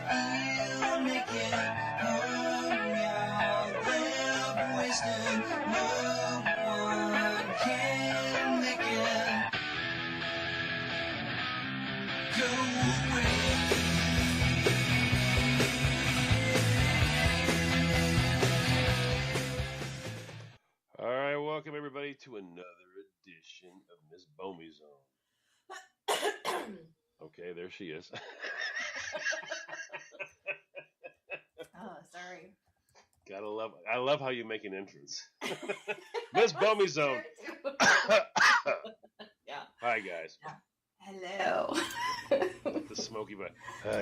I'll make it home, y'all. Live wasted, no one can make it go away. All right, welcome everybody to another edition of Miss Bomey Zone. Okay, there she is. Oh, sorry. I love how you make an entrance. Miss Bomey Zone. Yeah. Hi guys. Hello. The smoky but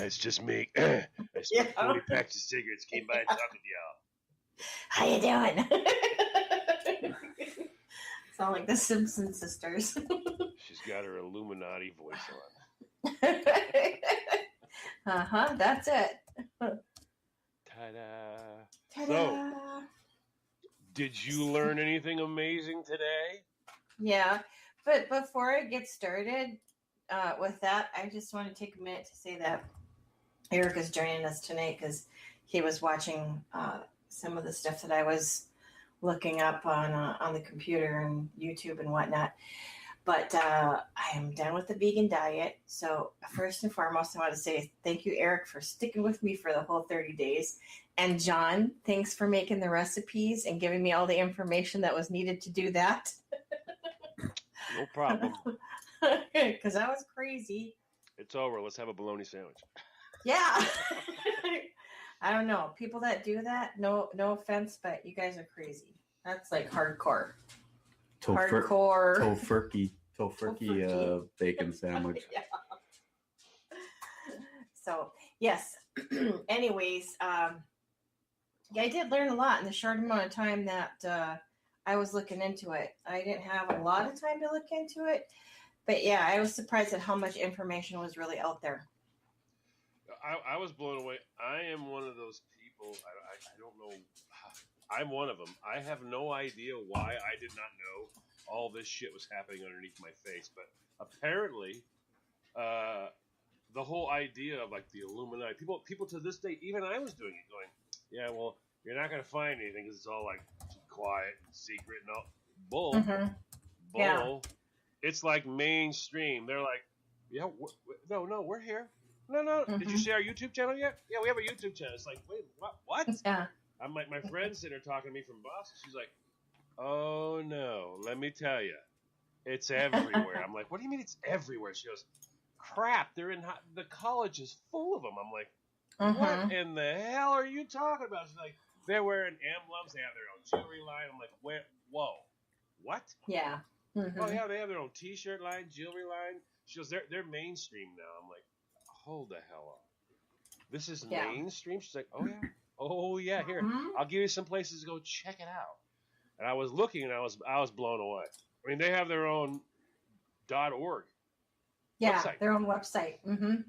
it's just me. I smoked 40 packs of cigarettes, came by and talked with y'all. How you doing? Sound like the Simpson sisters. She's got her Illuminati voice on. That's it. Ta-da. Ta-da. So, did you learn anything amazing today? Yeah, but before I get started with that, I just want to take a minute to say that Eric is joining us tonight because he was watching some of the stuff that I was looking up on the computer and YouTube and whatnot. But I am done with the vegan diet. So first and foremost, I want to say thank you, Eric, for sticking with me for the whole 30 days. And John, thanks for making the recipes and giving me all the information that was needed to do that. No problem. Because that was crazy. It's over. Let's have a bologna sandwich. Yeah. I don't know. People that do that, no offense, but you guys are crazy. That's like hardcore. Tofurkey bacon sandwich. Yeah. So, yes. Anyways, I did learn a lot in the short amount of time that I was looking into it. I didn't have a lot of time to look into it, but yeah, I was surprised at how much information was really out there. I was blown away. I am one of those people. I don't know. I'm one of them. I have no idea why I did not know all this shit was happening underneath my face. But apparently, the whole idea of like the Illuminati, people to this day, even I was doing it, going, yeah, well, you're not going to find anything because it's all like quiet and secret and all. Bull. Mm-hmm. Bull. Yeah. It's like mainstream. They're like, yeah, no, we're here. No. Mm-hmm. Did you see our YouTube channel yet? Yeah, we have a YouTube channel. It's like, wait, what? Yeah. I'm like, my friend's sitting there talking to me from Boston. She's like, oh no, let me tell you, it's everywhere. I'm like, what do you mean it's everywhere? She goes, crap, they're in the college is full of them. I'm like, what in the hell are you talking about? She's like, they're wearing emblems. They have their own jewelry line. I'm like, whoa, what? Yeah. Mm-hmm. Oh yeah, they have their own T-shirt line, jewelry line. She goes, they're mainstream now. I'm like, hold the hell up. This is mainstream? She's like, oh yeah, here. I'll give you some places to go check it out. And I was looking and I was blown away. I mean, they have their own .org. Yeah, website. Their own website. Mm-hmm.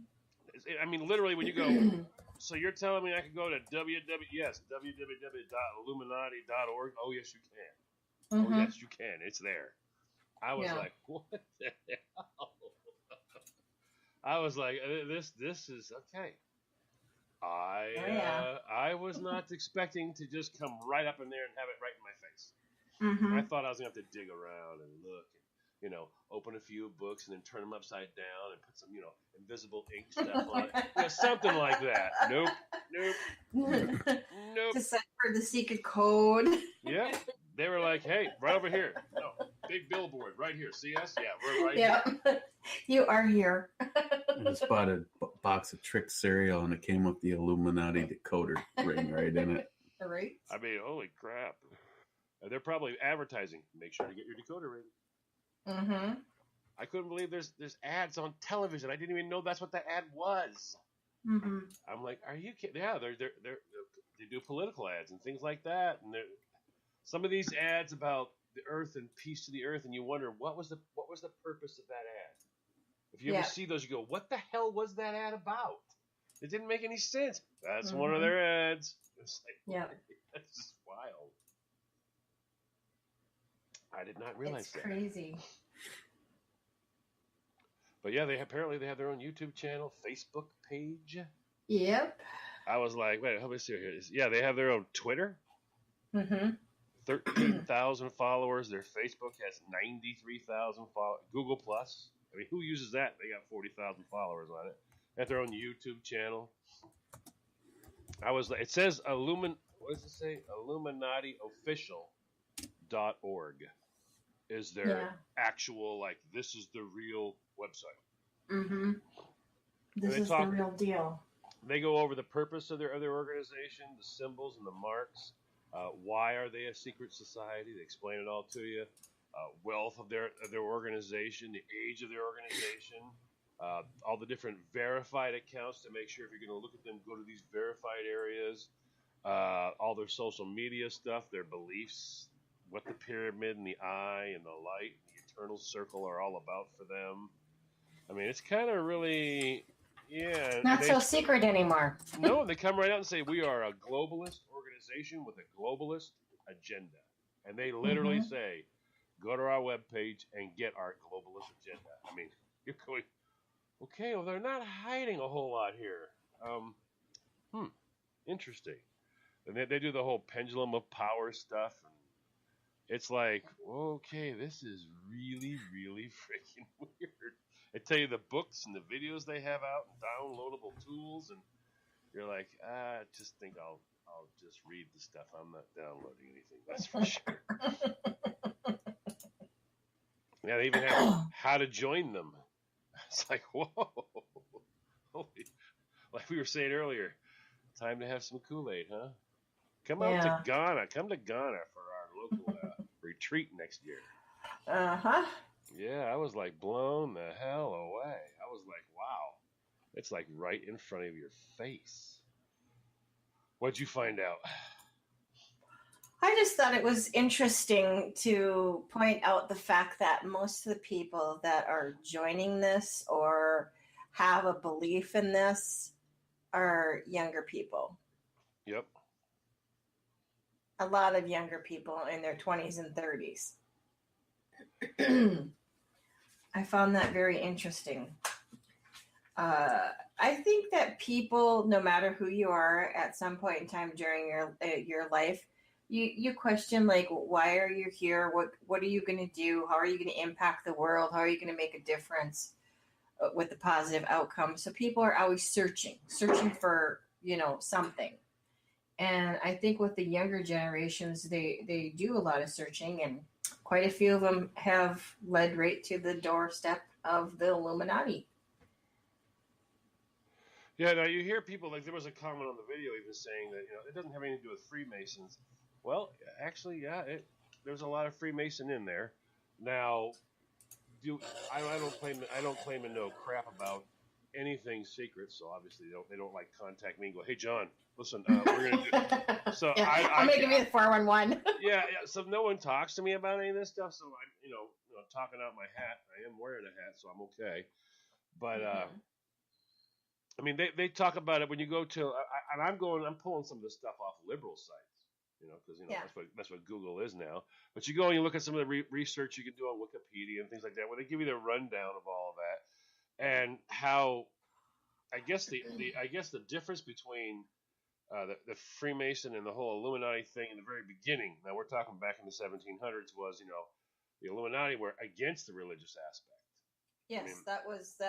I mean, literally when you go, so you're telling me I could go to www.illuminati.org? Oh yes, you can. Mm-hmm. Oh yes, you can. It's there. I was like, what the hell? I was like, this is okay. I was not expecting to just come right up in there and have it right in my face. Mm-hmm. I thought I was going to have to dig around and look and, open a few books and then turn them upside down and put some, invisible ink stuff on it. Something like that. Nope. Decipher the secret code. Yeah. They were like, hey, right over here. No, big billboard right here. See us? Yeah, we're right here. You are here. I just bought a box of Trick cereal and it came with the Illuminati decoder ring right in it. Right. I mean, holy crap. They're probably advertising. Make sure to get your decoder ring. Mm-hmm. I couldn't believe there's ads on television. I didn't even know that's what that ad was. Mm-hmm. I'm like, are you kidding? Yeah, they do political ads and things like that. And some of these ads about the earth and peace to the earth, and you wonder what was the purpose of that ad. If you ever see those, you go, what the hell was that ad about? It didn't make any sense. That's one of their ads. It's like, that's just wild. I did not realize that. It's crazy. But yeah, apparently they have their own YouTube channel, Facebook page. Yep. I was like, wait, let me see here. Yeah, they have their own Twitter, Mm-hmm. 13,000 followers. Their Facebook has 93,000 followers. Google Plus. I mean, who uses that? They got 40,000 followers on it. They have their own YouTube channel. I was like, it says what does it say? IlluminatiOfficial.org is their Yeah. actual, like, this is the real website. Mm-hmm. And This is the real deal. They go over the purpose of their organization, the symbols and the marks. Why are they a secret society? They explain it all to you. Wealth of their organization, the age of their organization, all the different verified accounts to make sure if you're going to look at them, go to these verified areas. All their social media stuff, their beliefs, what the pyramid and the eye and the light and the eternal circle are all about for them. I mean, it's kind of really, yeah. Not so secret anymore. No, they come right out and say, we are a globalist organization with a globalist agenda. And they literally say, go to our webpage and get our globalist agenda. I mean, you're going, okay, well, they're not hiding a whole lot here. Interesting. And they do the whole pendulum of power stuff. And it's like, okay, this is really, really freaking weird. They tell you the books and the videos they have out and downloadable tools, and you're like, I just think I'll just read the stuff. I'm not downloading anything. That's for sure. Yeah, they even have how to join them. It's like, whoa. Holy, like we were saying earlier, time to have some Kool-Aid, huh? Come out to Ghana. Come to Ghana for our local retreat next year. Uh-huh. Yeah, I was like blown the hell away. I was like, wow. It's like right in front of your face. What'd you find out? I just thought it was interesting to point out the fact that most of the people that are joining this or have a belief in this are younger people. Yep. A lot of younger people in their 20s and 30s. I found that very interesting. I think that people, no matter who you are, at some point in time during your life, you question, like, why are you here? What are you going to do? How are you going to impact the world? How are you going to make a difference with a positive outcome? So people are always searching for something. And I think with the younger generations, they do a lot of searching, and quite a few of them have led right to the doorstep of the Illuminati. Yeah, now you hear people, like there was a comment on the video even saying that, it doesn't have anything to do with Freemasons. Well, actually, yeah, there's a lot of Freemason in there. Now, I don't claim to know crap about anything secret, so obviously they don't like contact me and go, hey John, listen, we're gonna do. So yeah, I'm gonna give you the 411. yeah. So no one talks to me about any of this stuff. So I'm talking out my hat. I am wearing a hat, so I'm okay. But I mean, they talk about it when you go to, and I'm pulling some of this stuff off liberal sites, because that's what Google is now. But you go and you look at some of the research you can do on Wikipedia and things like that, where they give you the rundown of all of that. And how, I guess the difference between the Freemason and the whole Illuminati thing in the very beginning. Now we're talking back in the 1700s. Was the Illuminati were against the religious aspect. Yes, that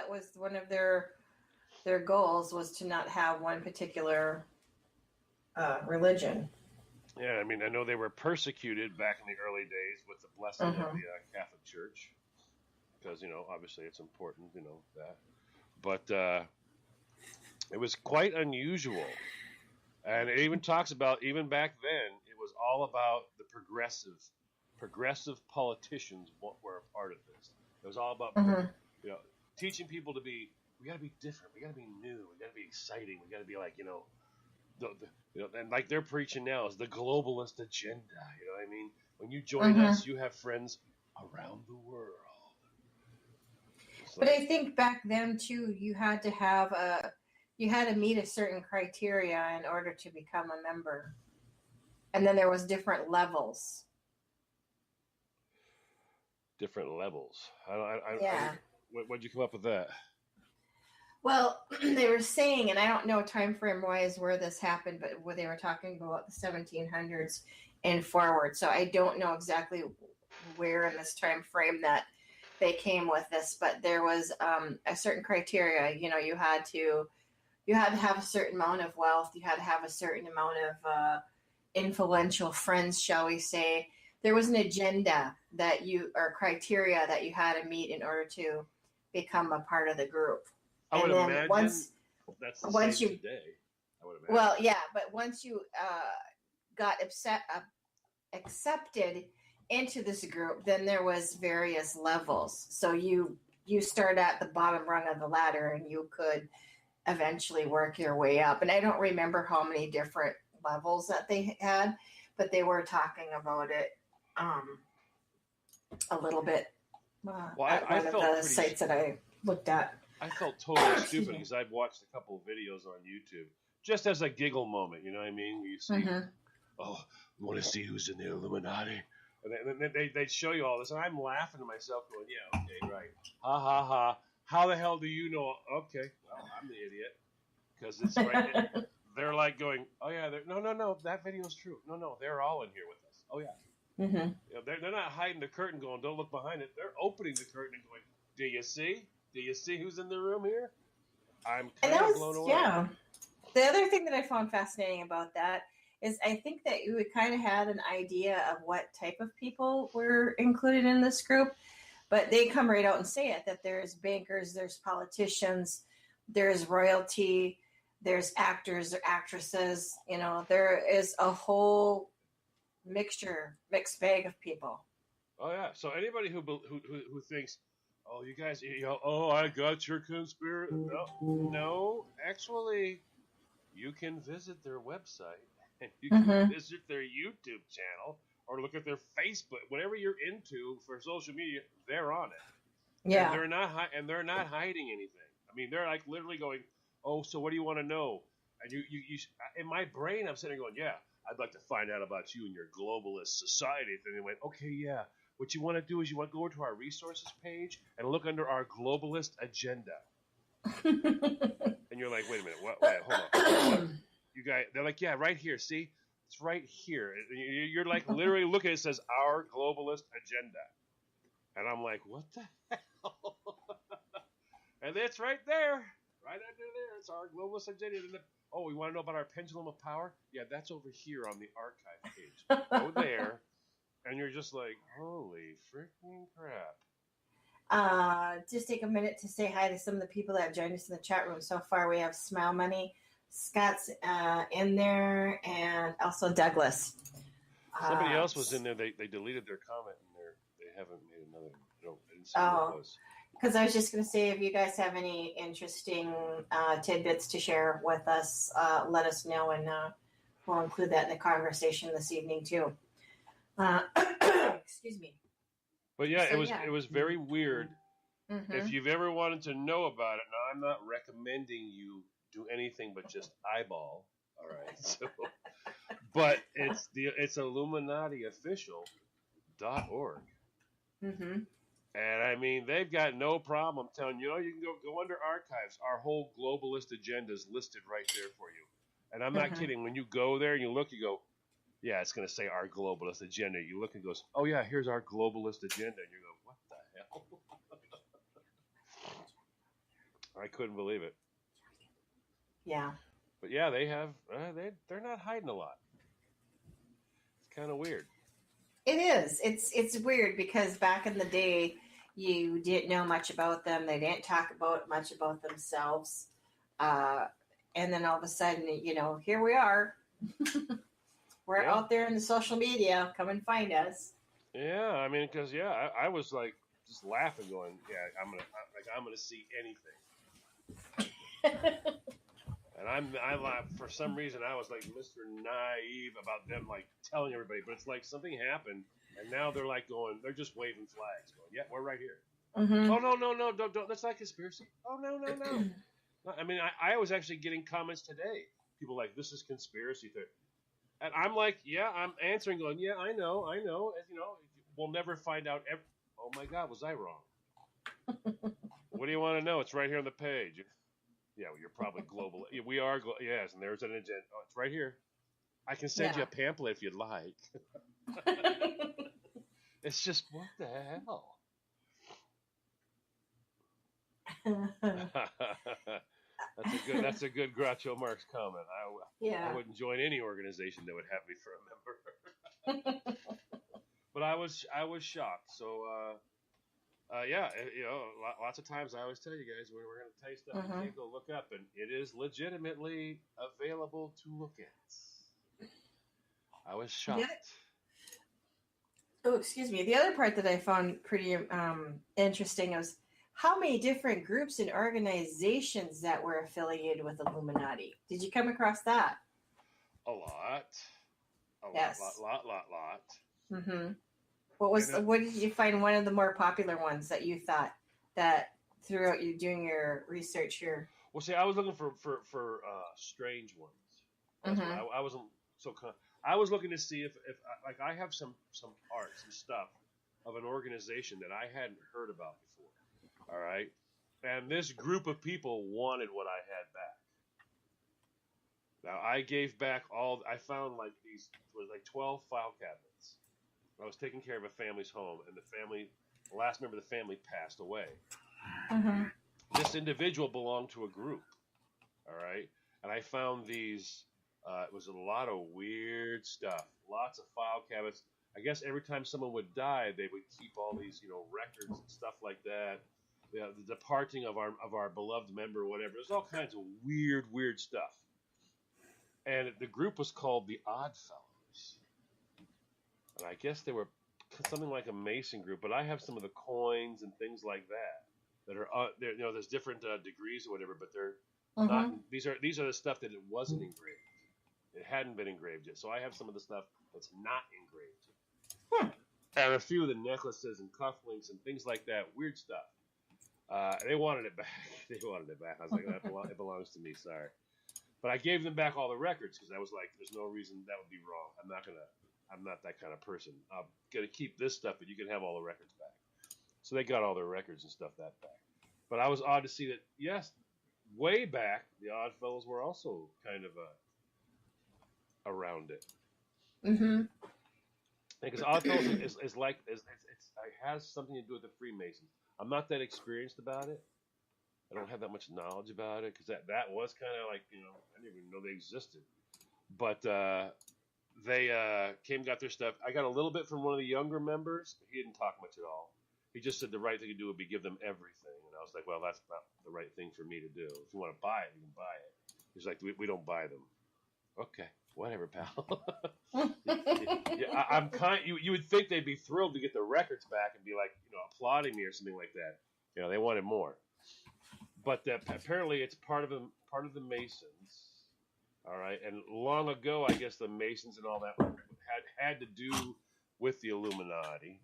was one of their goals, was to not have one particular religion. Yeah, I mean, I know they were persecuted back in the early days with the blessing of the Catholic Church. Because, obviously it's important, that. But it was quite unusual. And it even talks about, even back then, it was all about the progressive politicians were a part of this. It was all about, teaching people to be, we got to be different. We got to be new. We got to be exciting. We got to be like, and like they're preaching now is the globalist agenda. You know what I mean? When you join us, you have friends around the world. But I think back then too, you had to meet a certain criteria in order to become a member, and then there was different levels. Different levels. Yeah. What'd you come up with that? Well, they were saying, and I don't know time frame wise where this happened, but where they were talking about the 1700s and forward. So I don't know exactly where in this time frame that they came with this, but there was a certain criteria. You know, you had to have a certain amount of wealth, you had to have a certain amount of influential friends, shall we say. There was an agenda that you or criteria that you had to meet in order to become a part of the group. I would And then imagine that's the once same you today. I would imagine. well, yeah, but once you got accepted into this group, then there was various levels. So you start at the bottom rung of the ladder, and you could eventually work your way up. And I don't remember how many different levels that they had, but they were talking about it a little bit Well, at I one of felt the pretty. sites that I looked at. I felt totally Excuse stupid me. because I've watched a couple of videos on YouTube just as a giggle moment. You know what I mean? Where you see, Mhm. oh, you want to see who's in the Illuminati? And then they show you all this, and I'm laughing to myself, going, "Yeah, okay, right, ha ha ha. How the hell do you know? Okay, well, I'm the idiot because it's right. They're like going, oh yeah, no, that video's true. No, they're all in here with us. Oh yeah, Mhm. you know, they're not hiding the curtain, going, don't look behind it. They're opening the curtain and going, do you see? Do you see who's in the room here? I'm And kind that of blown was, away. yeah. The other thing that I found fascinating about that is I think that you kind of had an idea of what type of people were included in this group, but they come right out and say it that there's bankers, there's politicians, there's royalty, there's actors or actresses. You know, there is a whole mixed bag of people. Oh yeah. So anybody who thinks, oh you guys, you know, oh I got your conspiracy. No, actually, you can visit their website and you can Mm-hmm. visit their YouTube channel or look at their Facebook. Whatever you're into for social media, they're on it, and Yeah. they're not hiding anything. I mean, they're like literally going, "Oh, so what do you want to know?" And you in my brain, I'm sitting there going, "Yeah, I'd like to find out about you and your globalist society." And they went, "Okay, yeah. What you want to do is you want to go over to our resources page and look under our globalist agenda." And you're like, "Wait a minute, what? Wait, hold on, what?" You guys, they're like, "Yeah, right here. See, it's right here." And you're like literally looking. It says our globalist agenda, and I'm like, "What the hell?" And it's right there, right under there. It's our globalist agenda. Oh, we want to know about our pendulum of power? Yeah, that's over here on the archive page. Go there, and you're just like, holy freaking crap. Just take a minute to say hi to some of the people that have joined us in the chat room so far. We have Smile Money, Scott's in there, and also Douglas. Somebody else was in there. They deleted their comment in there. They haven't made another. I didn't see who it was. Because I was just going to say, if you guys have any interesting tidbits to share with us, let us know, and we'll include that in the conversation this evening too. Excuse me. But yeah, So, it was very weird. Mm-hmm. If you've ever wanted to know about it, now I'm not recommending you do anything but just eyeball. All right, so, but it's IlluminatiOfficial.org. Mm-hmm. And I mean, they've got no problem telling you, you can go under archives. Our whole globalist agenda is listed right there for you. And I'm not Mhm. kidding. When you go there and you look, you go, yeah, it's going to say our globalist agenda. You look and goes, oh yeah, here's our globalist agenda. And you go, what the hell? I couldn't believe it. Yeah. But yeah, they have. They're not hiding a lot. It's kind of weird. It is. It's weird because back in the day, you didn't know much about them. They didn't talk about much about themselves, and then all of a sudden, here we are. We're Yeah. out there in the social media. Come and find us. Yeah, I mean, because I was like just laughing, going, yeah, I'm gonna see anything. And I for some reason I was like Mr. Naive about them like telling everybody, but it's like something happened, and now they're like they're just waving flags, going, yeah, we're right here. Mm-hmm. Oh no, don't, that's not conspiracy. Oh no. I mean, I was actually getting comments today, people like, this is conspiracy theory, and I'm like, yeah, I'm answering, going, yeah, I know, and, we'll never find out. Oh my God, was I wrong? What do you want to know? It's right here on the page. Yeah, well, you're probably global. Yeah, we are. Yes, and there's an agenda. Oh, it's right here. I can send you Yeah. a pamphlet if you'd like. It's just what the hell. That's a good Groucho Marx comment. I Yeah. wouldn't join any organization that would have me for a member. But I was shocked. So yeah, lots of times I always tell you guys when we're going to tell you stuff you Mhm. can't go look up, and it is legitimately available to look at. I was The shocked. Oh, excuse me. The other part that I found pretty interesting was how many different groups and organizations that were affiliated with Illuminati. Did you come across that? A lot, Yes. lot. Mm-hmm. What And was what did you find one of the more popular ones that you thought that throughout you doing your research here? well, see, I was looking for strange ones. That's what Mm-hmm. I wasn't so. I was looking to see if like I have some art, some stuff of an organization that I hadn't heard about before. All right, and this group of people wanted what I had back. Now I gave back all. I found like these was like 12 file cabinets. I was taking care of a family's home, and the last member of the family passed away. Mm-hmm. This individual belonged to a group. All right, and I found these. It was a lot of weird stuff, lots of file cabinets. I guess every time someone would die, they would keep all these, records and stuff like that. The departing of our beloved member, or whatever. There's all kinds of weird stuff. And the group was called the Odd Fellows, and I guess they were something like a Mason group. But I have some of the coins and things like that are there's different degrees or whatever, but they're not. Mm-hmm. These are the stuff that it wasn't engraved. It hadn't been engraved yet, so I have some of the stuff that's not engraved yet. And a few of the necklaces and cufflinks and things like that, weird stuff. They wanted it back. They wanted it back. I was like, it belongs to me. Sorry. But I gave them back all the records because I was like, there's no reason that would be wrong. I'm not that kind of person. I'm gonna keep this stuff, but you can have all the records back. So they got all their records and stuff that back. But I was odd to see that. Yes, way back, the Odd Fellows were also kind of around it. Mm-hmm. Because Odd Fellows is like it has something to do with the Freemasons. I'm not that experienced about it. I don't have that much knowledge about it because that was kind of like I didn't even know they existed. But they came got their stuff. I got a little bit from one of the younger members. But he didn't talk much at all. He just said the right thing to do would be give them everything. And I was like, well, that's not the right thing for me to do. If you want to buy it, you can buy it. He's like, we don't buy them. Okay, whatever, pal. Yeah, I'm kind. You would think they'd be thrilled to get the records back and be like, applauding me or something like that. They wanted more. But apparently, it's part of the Masons. All right, and long ago, I guess the Masons and all that had to do with the Illuminati.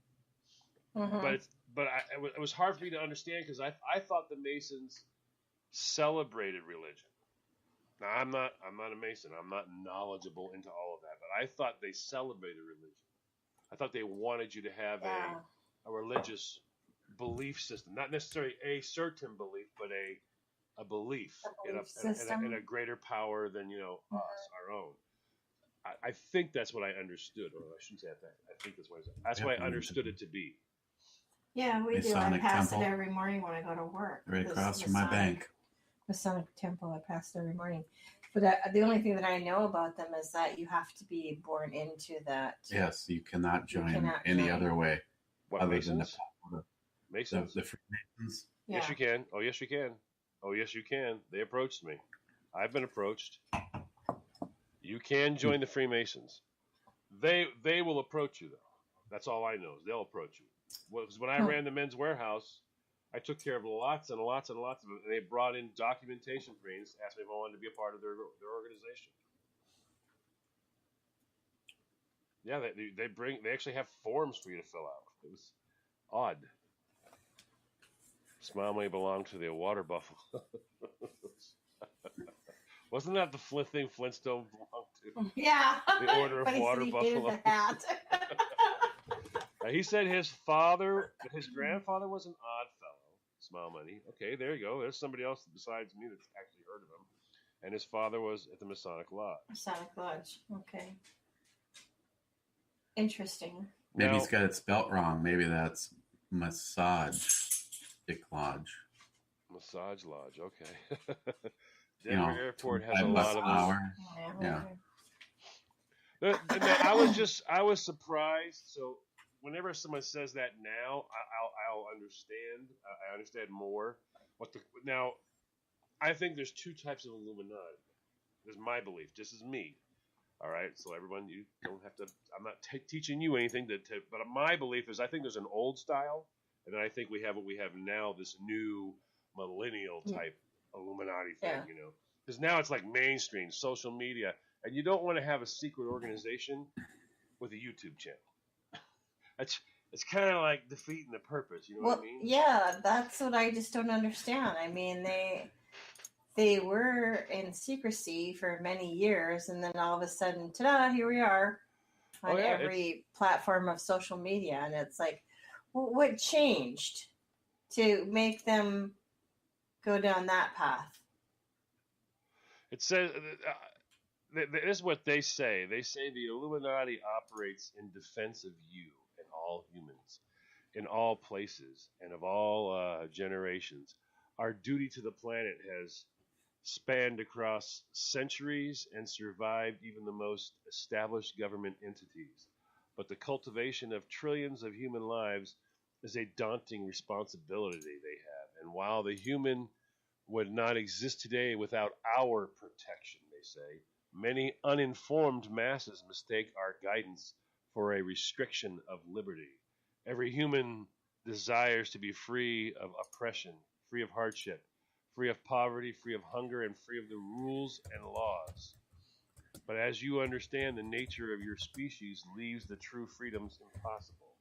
Mm-hmm. But it was hard for me to understand because I thought the Masons celebrated religion. Now I'm not a Mason. I'm not knowledgeable into all of that, but I thought they celebrated religion. I thought they wanted you to have a religious belief system, not necessarily a certain belief, but a belief in a greater power than us, our own. I think that's what I understood, or I shouldn't say that. I think that's why I understood it to be. Yeah, we do. I Masonic pass temple. it every morning when I go to work. Right This across from my Masonic- bank. Masonic temple, I pass it every morning. But the only thing that I know about them is that you have to be born into that. Yes, you cannot join cannot any join. other way What, other than Masons? Masons? the Freemasons. Yeah. Yes, you can. Oh, yes, you can. Oh, yes, you can. They approached me. I've been approached. You can join the Freemasons. They will approach you, though. That's all I know is they'll approach you. Because when I ran the Men's Warehouse, I took care of lots and lots and lots of them, and they brought in documentation for me and asked me if I wanted to be a part of their organization. Yeah, they actually have forms for you to fill out. It was odd. Smile may belong to the water buffalo. Wasn't that the thing Flintstone belonged to? Yeah. The Order of But he Water said he hated Buffalo. the hat. He said his grandfather was an odd fellow, Smile Money. Okay, there you go. There's somebody else besides me that's actually heard of him. And his father was at the Masonic Lodge. Masonic Lodge. Okay. Interesting. Maybe Now, he's got it spelt wrong. Maybe that's Massage Dick Lodge. Massage Lodge. Okay. You Denver know, Airport has a $25 lot an of hour. Yeah. Now, I was surprised. So whenever someone says that now, I'll understand. I understand more. Now, I think there's two types of Illuminati. There's my belief. This is me. All right. So everyone, you don't have to. I'm not teaching you anything. But my belief is, I think there's an old style, and then I think we have what we have now. This new millennial type Illuminati thing. Yeah. You know, because now it's like mainstream social media, and you don't want to have a secret organization with a YouTube channel. It's kind of like defeating the purpose. You know what I mean? Yeah, that's what I just don't understand. I mean, they were in secrecy for many years, and then all of a sudden, ta-da! Here we are on every platform of social media, and it's like, well, what changed to make them go down that path? It says this is what they say. They say the Illuminati operates in defense of you and all humans, in all places and of all generations. Our duty to the planet has spanned across centuries and survived even the most established government entities. But the cultivation of trillions of human lives is a daunting responsibility they have. And while the human would not exist today without our protection, they say, many uninformed masses mistake our guidance for a restriction of liberty. Every human desires to be free of oppression, free of hardship, free of poverty, free of hunger, and free of the rules and laws. But as you understand, the nature of your species leaves the true freedoms impossible.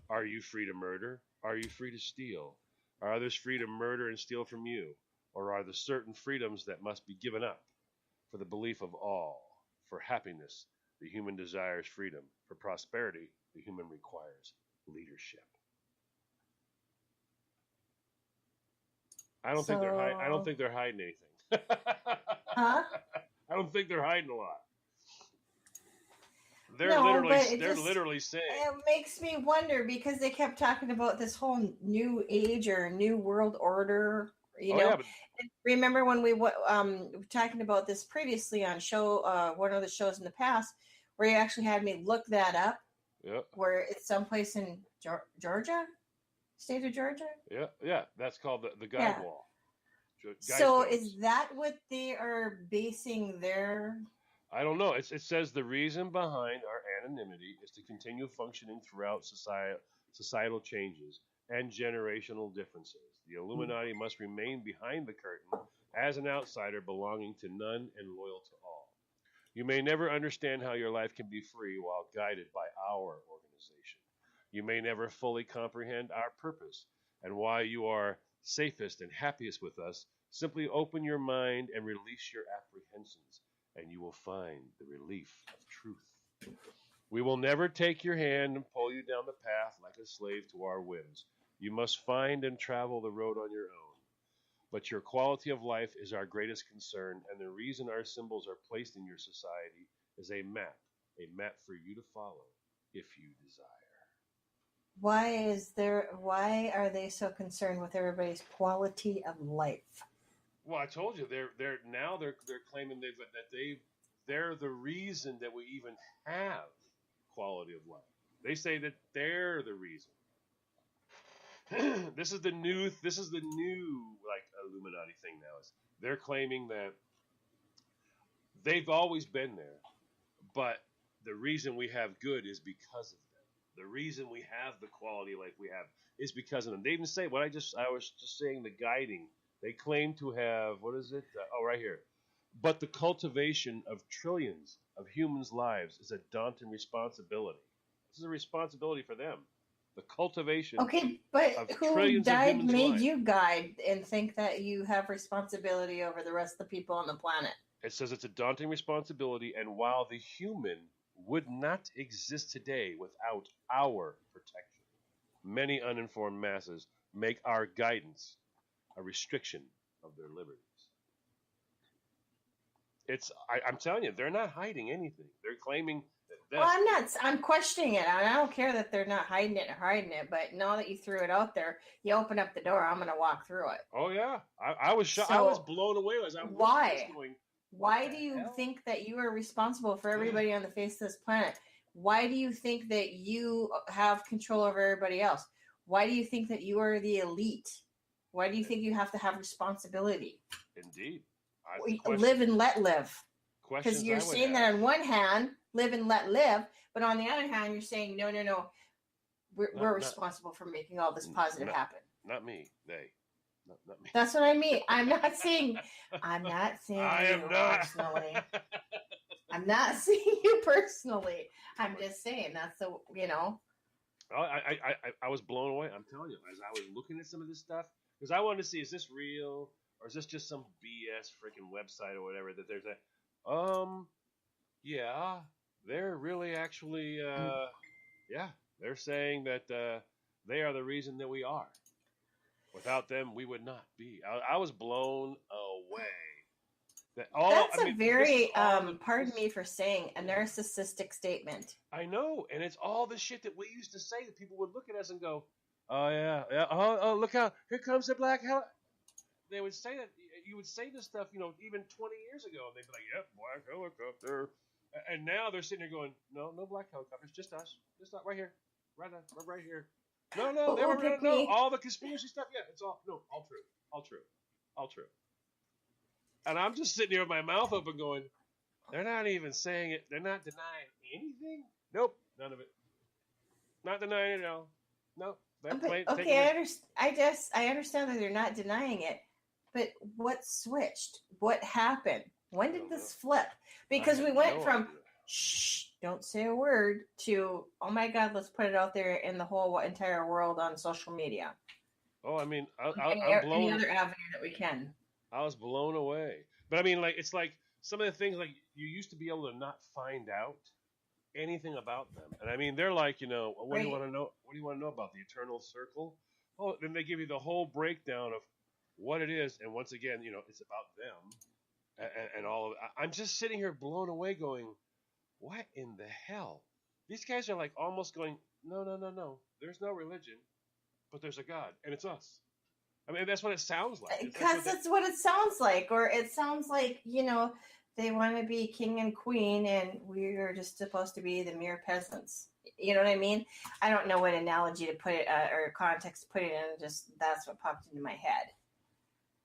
Are you free to murder? Are you free to steal? Are others free to murder and steal from you? Or are there certain freedoms that must be given up for the belief of all? For happiness, the human desires freedom. For prosperity, the human requires leadership. I don't think they're hiding anything. Huh? I don't think they're hiding a lot. They're literally saying. It makes me wonder because they kept talking about this whole new age or new world order. You know, remember when we were talking about this previously on one of the shows in the past, where you actually had me look that up. Yeah. Where it's someplace in Georgia, state of Georgia. Yeah. That's called the guide wall. So is that what they are basing their? I don't know. It says the reason behind our anonymity is to continue functioning throughout societal changes and generational differences. The Illuminati must remain behind the curtain as an outsider belonging to none and loyal to all. You may never understand how your life can be free while guided by our organization. You may never fully comprehend our purpose and why you are safest and happiest with us. Simply open your mind and release your apprehensions, and you will find the relief of truth. We will never take your hand and pull you down the path like a slave to our whims. You must find and travel the road on your own. But your quality of life is our greatest concern, and the reason our symbols are placed in your society is a map for you to follow if you desire. Why are they so concerned with everybody's quality of life? Well, I told you they're claiming that they're the reason that we even have quality of life. They say that they're the reason. This is the new like Illuminati thing now. Is they're claiming that they've always been there, but the reason we have good is because of them. The reason we have the quality of life we have is because of them. They even say I was just saying the guiding. They claim to have, what is it? Right here. But the cultivation of trillions of humans' lives is a daunting responsibility. This is a responsibility for them. The cultivation. Okay, but who died made you guide and think that you have responsibility over the rest of the people on the planet? It says it's a daunting responsibility, and while the human would not exist today without our protection, many uninformed masses make our guidance a restriction of their liberties. I'm telling you, they're not hiding anything. They're claiming that Well, I'm questioning it. I don't care that they're not hiding it, but now that you threw it out there, you open up the door, I'm going to walk through it. Oh yeah, I was shocked. I So, was blown away as I was why? going. Why do you think that you are responsible for everybody on the face of this planet? Why do you think that you have control over everybody else? Why do you think that you are the elite? Why do you think you have to have responsibility? Indeed. Live and let live. Because Questions you're I would saying have. that on one hand, live and let live, but on the other hand, you're saying, no, we're responsible for making all this positive happen. Not me. They. Not me. That's what I mean. I'm not saying I you am not. personally. I'm not saying you personally. I'm just saying that's the, I was blown away. I'm telling you, as I was looking at some of this stuff, because I wanted to see, is this real or is this just some BS freaking website or whatever that there's a, yeah, they're really actually, yeah, they're saying that they are the reason that we are. Without them, we would not be. I was blown away. That's a very, pardon me for saying, a narcissistic statement. I know, and it's all the shit that we used to say that people would look at us and go, "Oh yeah, oh look out, here comes the black hell." They would say that you would say this stuff, even 20 years ago, and they'd be like, "Yep, black helicopter," and now they're sitting there going, "No, no black helicopters, just us, just not right here, right here." No, no, all the conspiracy stuff. Yeah, it's all true. And I'm just sitting here with my mouth open going, they're not even saying it. They're not denying anything. Nope, none of it. Not denying it at all. Nope. I understand that they're not denying it, but what switched? What happened? When did this flip? Because we went from shh, don't say a word to, oh my God, let's put it out there in the whole entire world on social media. Oh, I mean, I'm blown. Any other avenue that we can. I was blown away. But I mean, it's like some of the things, like you used to be able to not find out anything about them. And I mean, they're like, what do you want to know? What do you want to know about the eternal circle? Oh, then they give you the whole breakdown of what it is. And once again, it's about them and all of it. I'm just sitting here blown away going, what in the hell? These guys are like almost going, no. There's no religion, but there's a God, and it's us. I mean, that's what it sounds like. Because that's what it sounds like. Or it sounds like, they want to be king and queen, and we're just supposed to be the mere peasants. You know what I mean? I don't know what analogy to put it or context to put it in. Just that's what popped into my head.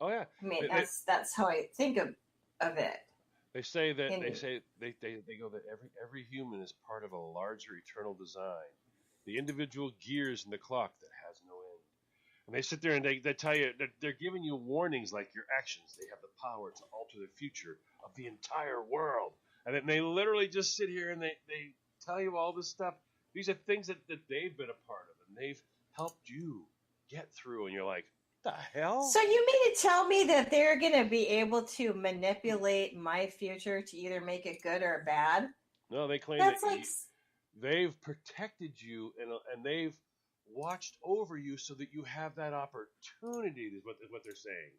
Oh yeah. I mean, that's how I think of it. They say that they go that every human is part of a larger eternal design, the individual gears in the clock that has no end. And they sit there and they tell you that they're giving you warnings like your actions. They have the power to alter the future of the entire world. And then they literally just sit here and they tell you all this stuff. These are things that they've been a part of and they've helped you get through. And you're like, the hell? So you mean to tell me that they're going to be able to manipulate my future to either make it good or bad? No, they claim that's that like they've protected you and they've watched over you so that you have that opportunity is what they're saying.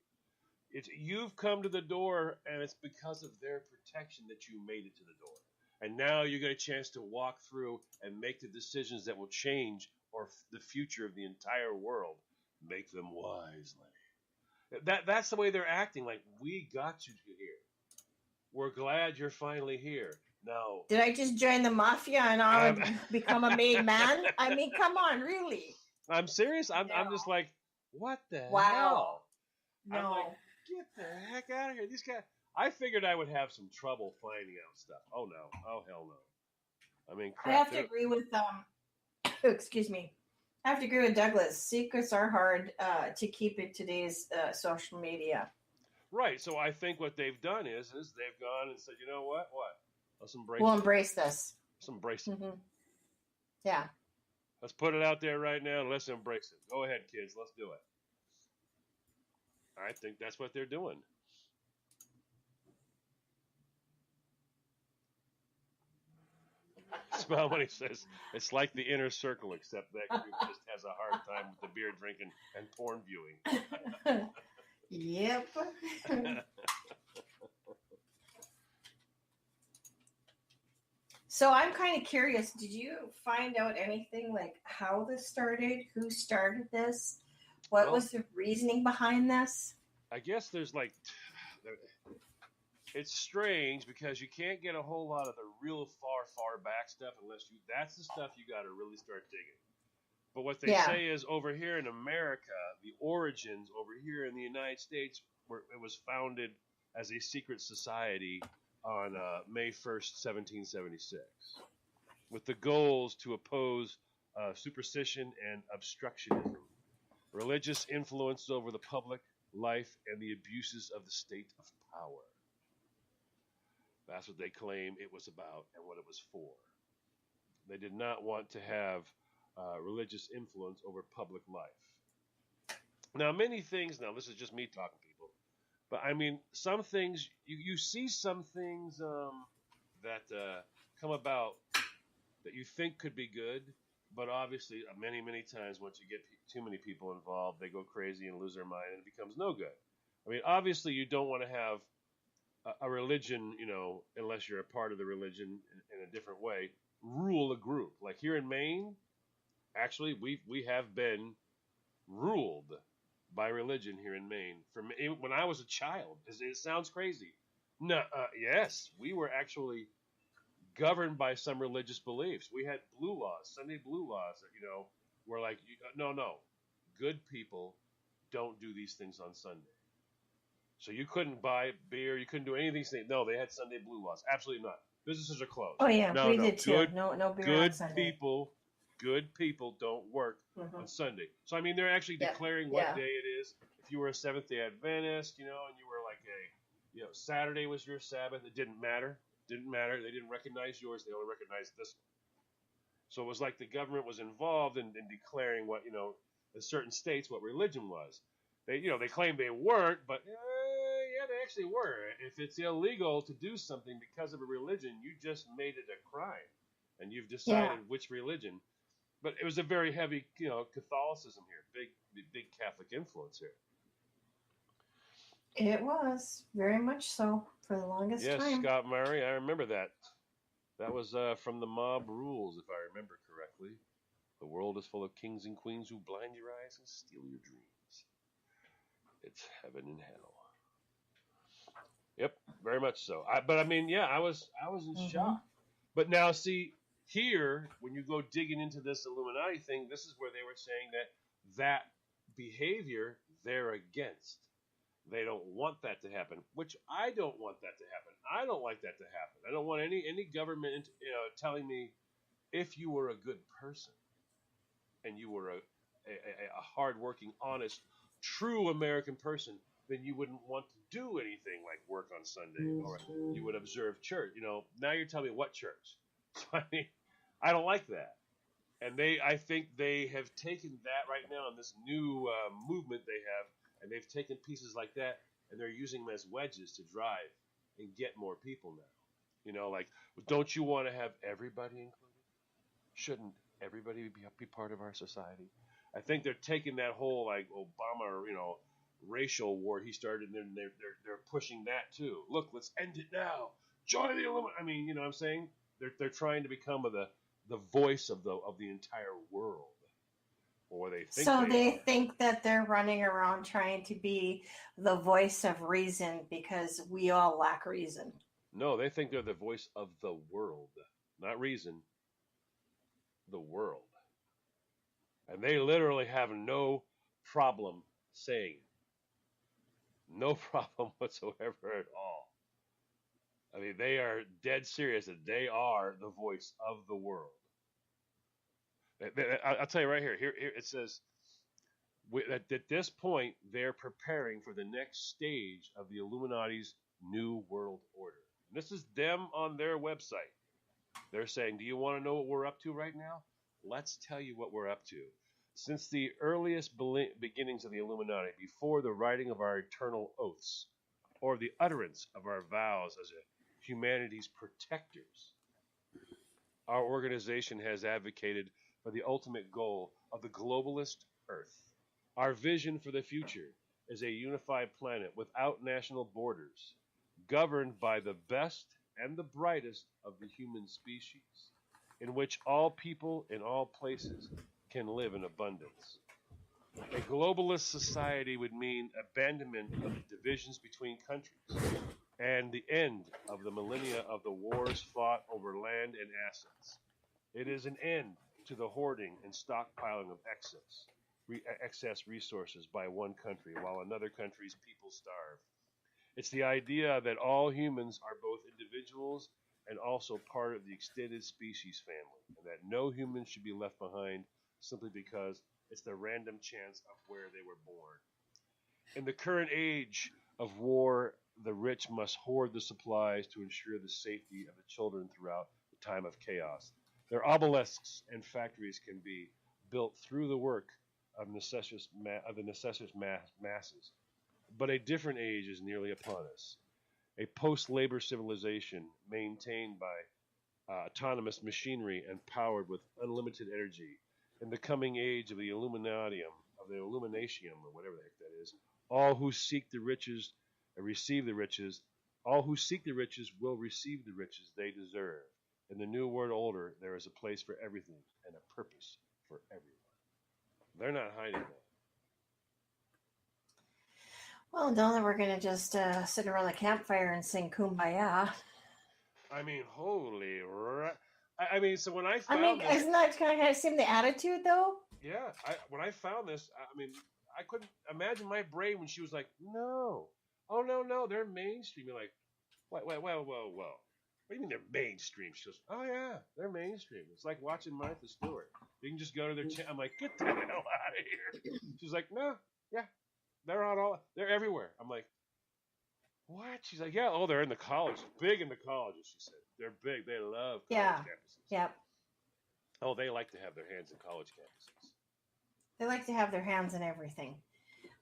You've come to the door and it's because of their protection that you made it to the door. And now you get a chance to walk through and make the decisions that will change the future of the entire world. Make them wisely. That's the way they're acting. Like, we got you here. We're glad you're finally here. No. Did I just join the mafia and I'll become a made man? I mean, come on, really? I'm serious. I'm just like, what the hell? Wow. No. I'm like, get the heck out of here. These guys. I figured I would have some trouble finding out stuff. Oh no. Oh hell no. I mean, crap. I have to agree with excuse me. I have to agree with Douglas. Secrets are hard to keep in today's social media. Right. So I think what they've done is they've gone and said, you know what? Let's embrace We'll embrace this. Let's embrace it. Mm-hmm. Yeah. Let's put it out there right now and let's embrace it. Go ahead, kids. Let's do it. I think that's what they're doing. Spellmoney says it's like the inner circle, except that group just has a hard time with the beer drinking and porn viewing. Yep. So I'm kind of curious. Did you find out anything like how this started? Who started this? What Well, was the reasoning behind this? I guess there's like, it's strange because you can't get a whole lot of the real far back stuff unless you. That's the stuff you got to really start digging. But what they Yeah. say is over here in America, the origins over here in the United States, it was founded as a secret society on May 1st, 1776, with the goals to oppose superstition and obstructionism, religious influence over the public life, and the abuses of the state of power. That's what they claim it was about and what it was for. They did not want to have religious influence over public life. Now, many things, now this is just me talking, people, but I mean, some things, you see some things that come about that you think could be good, but obviously, many times, once you get too many people involved, they go crazy and lose their mind and it becomes no good. I mean, obviously, you don't want to have a religion, unless you're a part of the religion in a different way, rule a group. Like here in Maine, actually, we have been ruled by religion here in Maine. When I was a child, it sounds crazy. No, yes, we were actually governed by some religious beliefs. We had blue laws, Sunday blue laws that were like, no, good people don't do these things on Sunday. So you couldn't buy beer, you couldn't do anything. No, they had Sunday blue laws. Absolutely not. Businesses are closed. Oh yeah, No, we no. did too. No beer on Good Sunday. good people don't work on Sunday. So I mean, they're actually declaring what day it is. If you were a Seventh Day Adventist, and you were like Saturday was your Sabbath. It didn't matter. Didn't matter. They didn't recognize yours. They only recognized this one. So it was like the government was involved in declaring what in certain states what religion was. They claimed they weren't, but yeah, they actually were. If it's illegal to do something because of a religion, you just made it a crime, and you've decided which religion. But it was a very heavy, Catholicism here, big Catholic influence here. It was very much so for the longest Yes, time. Scott Murray, I remember that. That was from the Mob Rules, if I remember correctly. The world is full of kings and queens who blind your eyes and steal your dreams. It's heaven and hell. Yep, very much so. But I mean, yeah, I was in shock. But now, see, here, when you go digging into this Illuminati thing, this is where they were saying that behavior they're against. They don't want that to happen, which I don't want that to happen. I don't like that to happen. I don't want any government telling me if you were a good person and you were a hardworking, honest, true American person, then you wouldn't want to do anything like work on Sunday or you would observe church. Now you're telling me what church. So I mean, I don't like that. And I think they have taken that right now in this new movement they have, and they've taken pieces like that and they're using them as wedges to drive and get more people now. Like, don't you want to have everybody included? Shouldn't everybody be part of our society? I think they're taking that whole like Obama, racial war he started, and they're pushing that too. Look, let's end it now. Join the Illuminati. I mean, I'm saying they're trying to become the voice of the entire world, or they think. So they think that they're running around trying to be the voice of reason because we all lack reason. No, they think they're the voice of the world, not reason. The world, and they literally have no problem saying it. No problem whatsoever at all. I mean, they are dead serious that they are the voice of the world. I'll tell you right here. Here it says that at this point they're preparing for the next stage of the Illuminati's New World Order. And this is them on their website. They're saying, do you want to know what we're up to right now? Let's tell you what we're up to. Since the earliest beginnings of the Illuminati, before the writing of our eternal oaths, or the utterance of our vows as humanity's protectors, our organization has advocated for the ultimate goal of the globalist Earth. Our vision for the future is a unified planet without national borders, governed by the best and the brightest of the human species, in which all people in all places can live in abundance. A globalist society would mean abandonment of the divisions between countries and the end of the millennia of the wars fought over land and assets. It is an end to the hoarding and stockpiling of excess resources by one country while another country's people starve. It's the idea that all humans are both individuals and also part of the extended species family, and that no human should be left behind simply because it's the random chance of where they were born. In the current age of war, the rich must hoard the supplies to ensure the safety of the children throughout the time of chaos. Their obelisks and factories can be built through the work of the necessitous masses. But a different age is nearly upon us. A post-labor civilization maintained by autonomous machinery and powered with unlimited energy. In the coming age of the Illuminatium, or whatever the heck that is, all who seek the riches receive the riches. All who seek the riches will receive the riches they deserve. In the New World Order, there is a place for everything and a purpose for everyone. They're not hiding that. Well, don't that we're going to just sit around the campfire and sing Kumbaya. I mean, holy I mean, so when I found this, isn't that kind of seem the attitude, though? yeah, when I found this, I mean, I couldn't imagine my brain when she was like, no, oh, no, they're mainstream. You're like, whoa. What do you mean they're mainstream? She goes, oh, yeah, they're mainstream. It's like watching Martha Stewart. You can just go to their channel. I'm like, get the hell out of here. She's like, no, yeah, they're everywhere. I'm like, what? She's like, yeah, oh, they're in the colleges. Big in the colleges, she said. They're big. They love college campuses. Yep. Oh, they like to have their hands in college campuses. They like to have their hands in everything.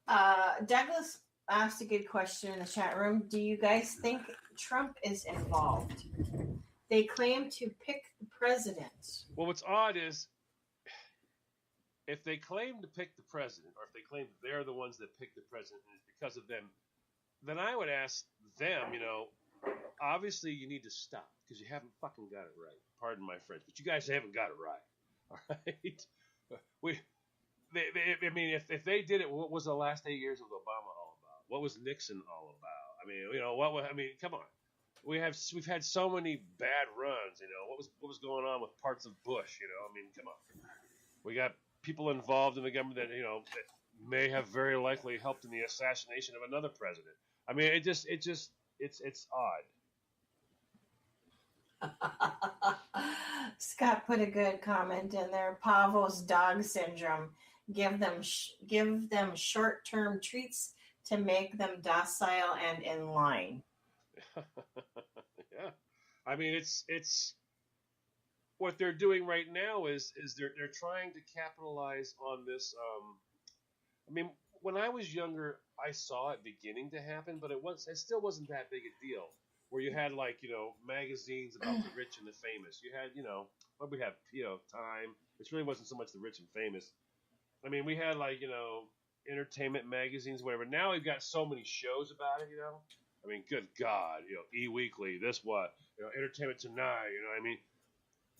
Douglas asked a good question in the chat room. Do you guys think Trump is involved? They claim to pick the president. Well, what's odd is if they claim to pick the president, or if they claim that they're the ones that pick the president and it's because of them, then I would ask them, obviously you need to stop because you haven't fucking got it right. Pardon my French, but you guys haven't got it right. All right? I mean, if they did it, what was the last 8 years of Obama all about? What was Nixon all about? I mean, come on. We've had so many bad runs. What was going on with parts of Bush? I mean, come on. We got people involved in the government that that may have very likely helped in the assassination of another president. I mean, it's odd. Scott put a good comment in there. Pavlov's dog syndrome. Give them short-term treats to make them docile and in line. Yeah, I mean, it's what they're doing right now is they're trying to capitalize on this. I mean, when I was younger, I saw it beginning to happen, but it still wasn't that big a deal. Where you had magazines about the rich and the famous. You had what we have Time. It really wasn't so much the rich and famous. I mean, we had entertainment magazines, whatever. Now we've got so many shows about it. I mean, good God, E-Weekly, this what, Entertainment Tonight. I mean,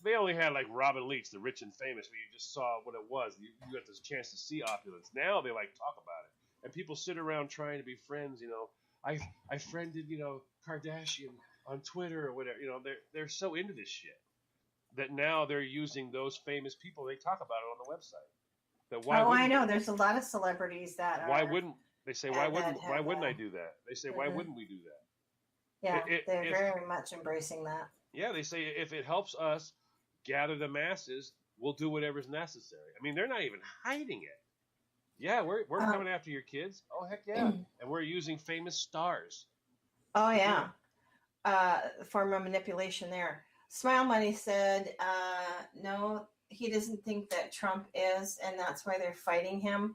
they only had Robin Leach, the rich and famous, where you just saw what it was. You got this chance to see opulence. Now they talk about it, and people sit around trying to be friends. I friended Kardashian on Twitter or whatever. They're so into this shit that now they're using those famous people. They talk about it on the website. I know. There's a lot of celebrities that why wouldn't they say? Why wouldn't I do that? They say, why wouldn't we do that? Yeah, they're very much embracing that. Yeah, they say if it helps us gather the masses, we'll do whatever's necessary. I mean, they're not even hiding it. Yeah, we're coming after your kids. Oh, heck yeah. And we're using famous stars. Oh, yeah. Form of manipulation there. Smile Money said, no, he doesn't think that Trump is, and that's why they're fighting him.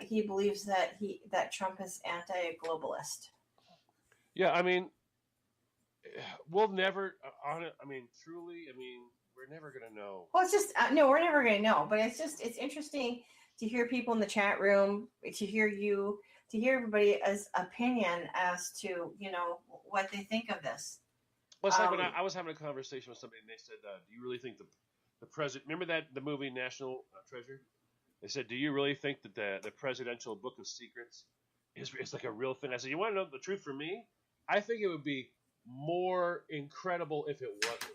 He believes that Trump is anti-globalist. Yeah, I mean, we'll never, truly, we're never going to know. Well, it's just, no, we're never going to know, but it's interesting to hear people in the chat room, to hear you, to hear everybody's opinion as to what they think of this. Well, it's like when I was having a conversation with somebody, and they said, "Do you really think the president? Remember the movie National Treasure?" They said, "Do you really think that the presidential book of secrets is like a real thing?" I said, "You want to know the truth for me? I think it would be more incredible if it wasn't."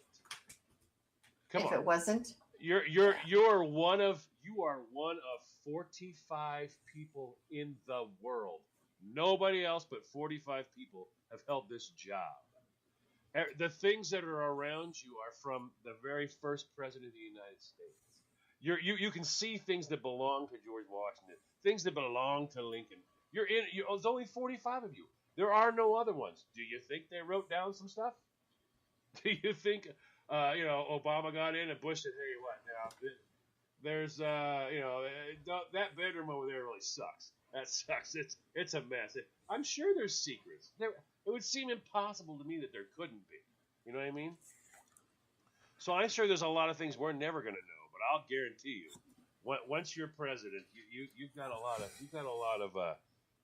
Come If on, it wasn't, you are one of 45 people in the world. Nobody else but 45 people have held this job. The things that are around you are from the very first president of the United States. You can see things that belong to George Washington, things that belong to Lincoln. There's only 45 of you. There are no other ones. Do you think they wrote down some stuff? Do you think Obama got in and Bush said, "Hey, what now? There's that bedroom over there really sucks. That sucks. It's a mess." I'm sure there's secrets. It would seem impossible to me that there couldn't be. You know what I mean? So I'm sure there's a lot of things we're never going to know, but I'll guarantee you, once you're president, you've got a lot of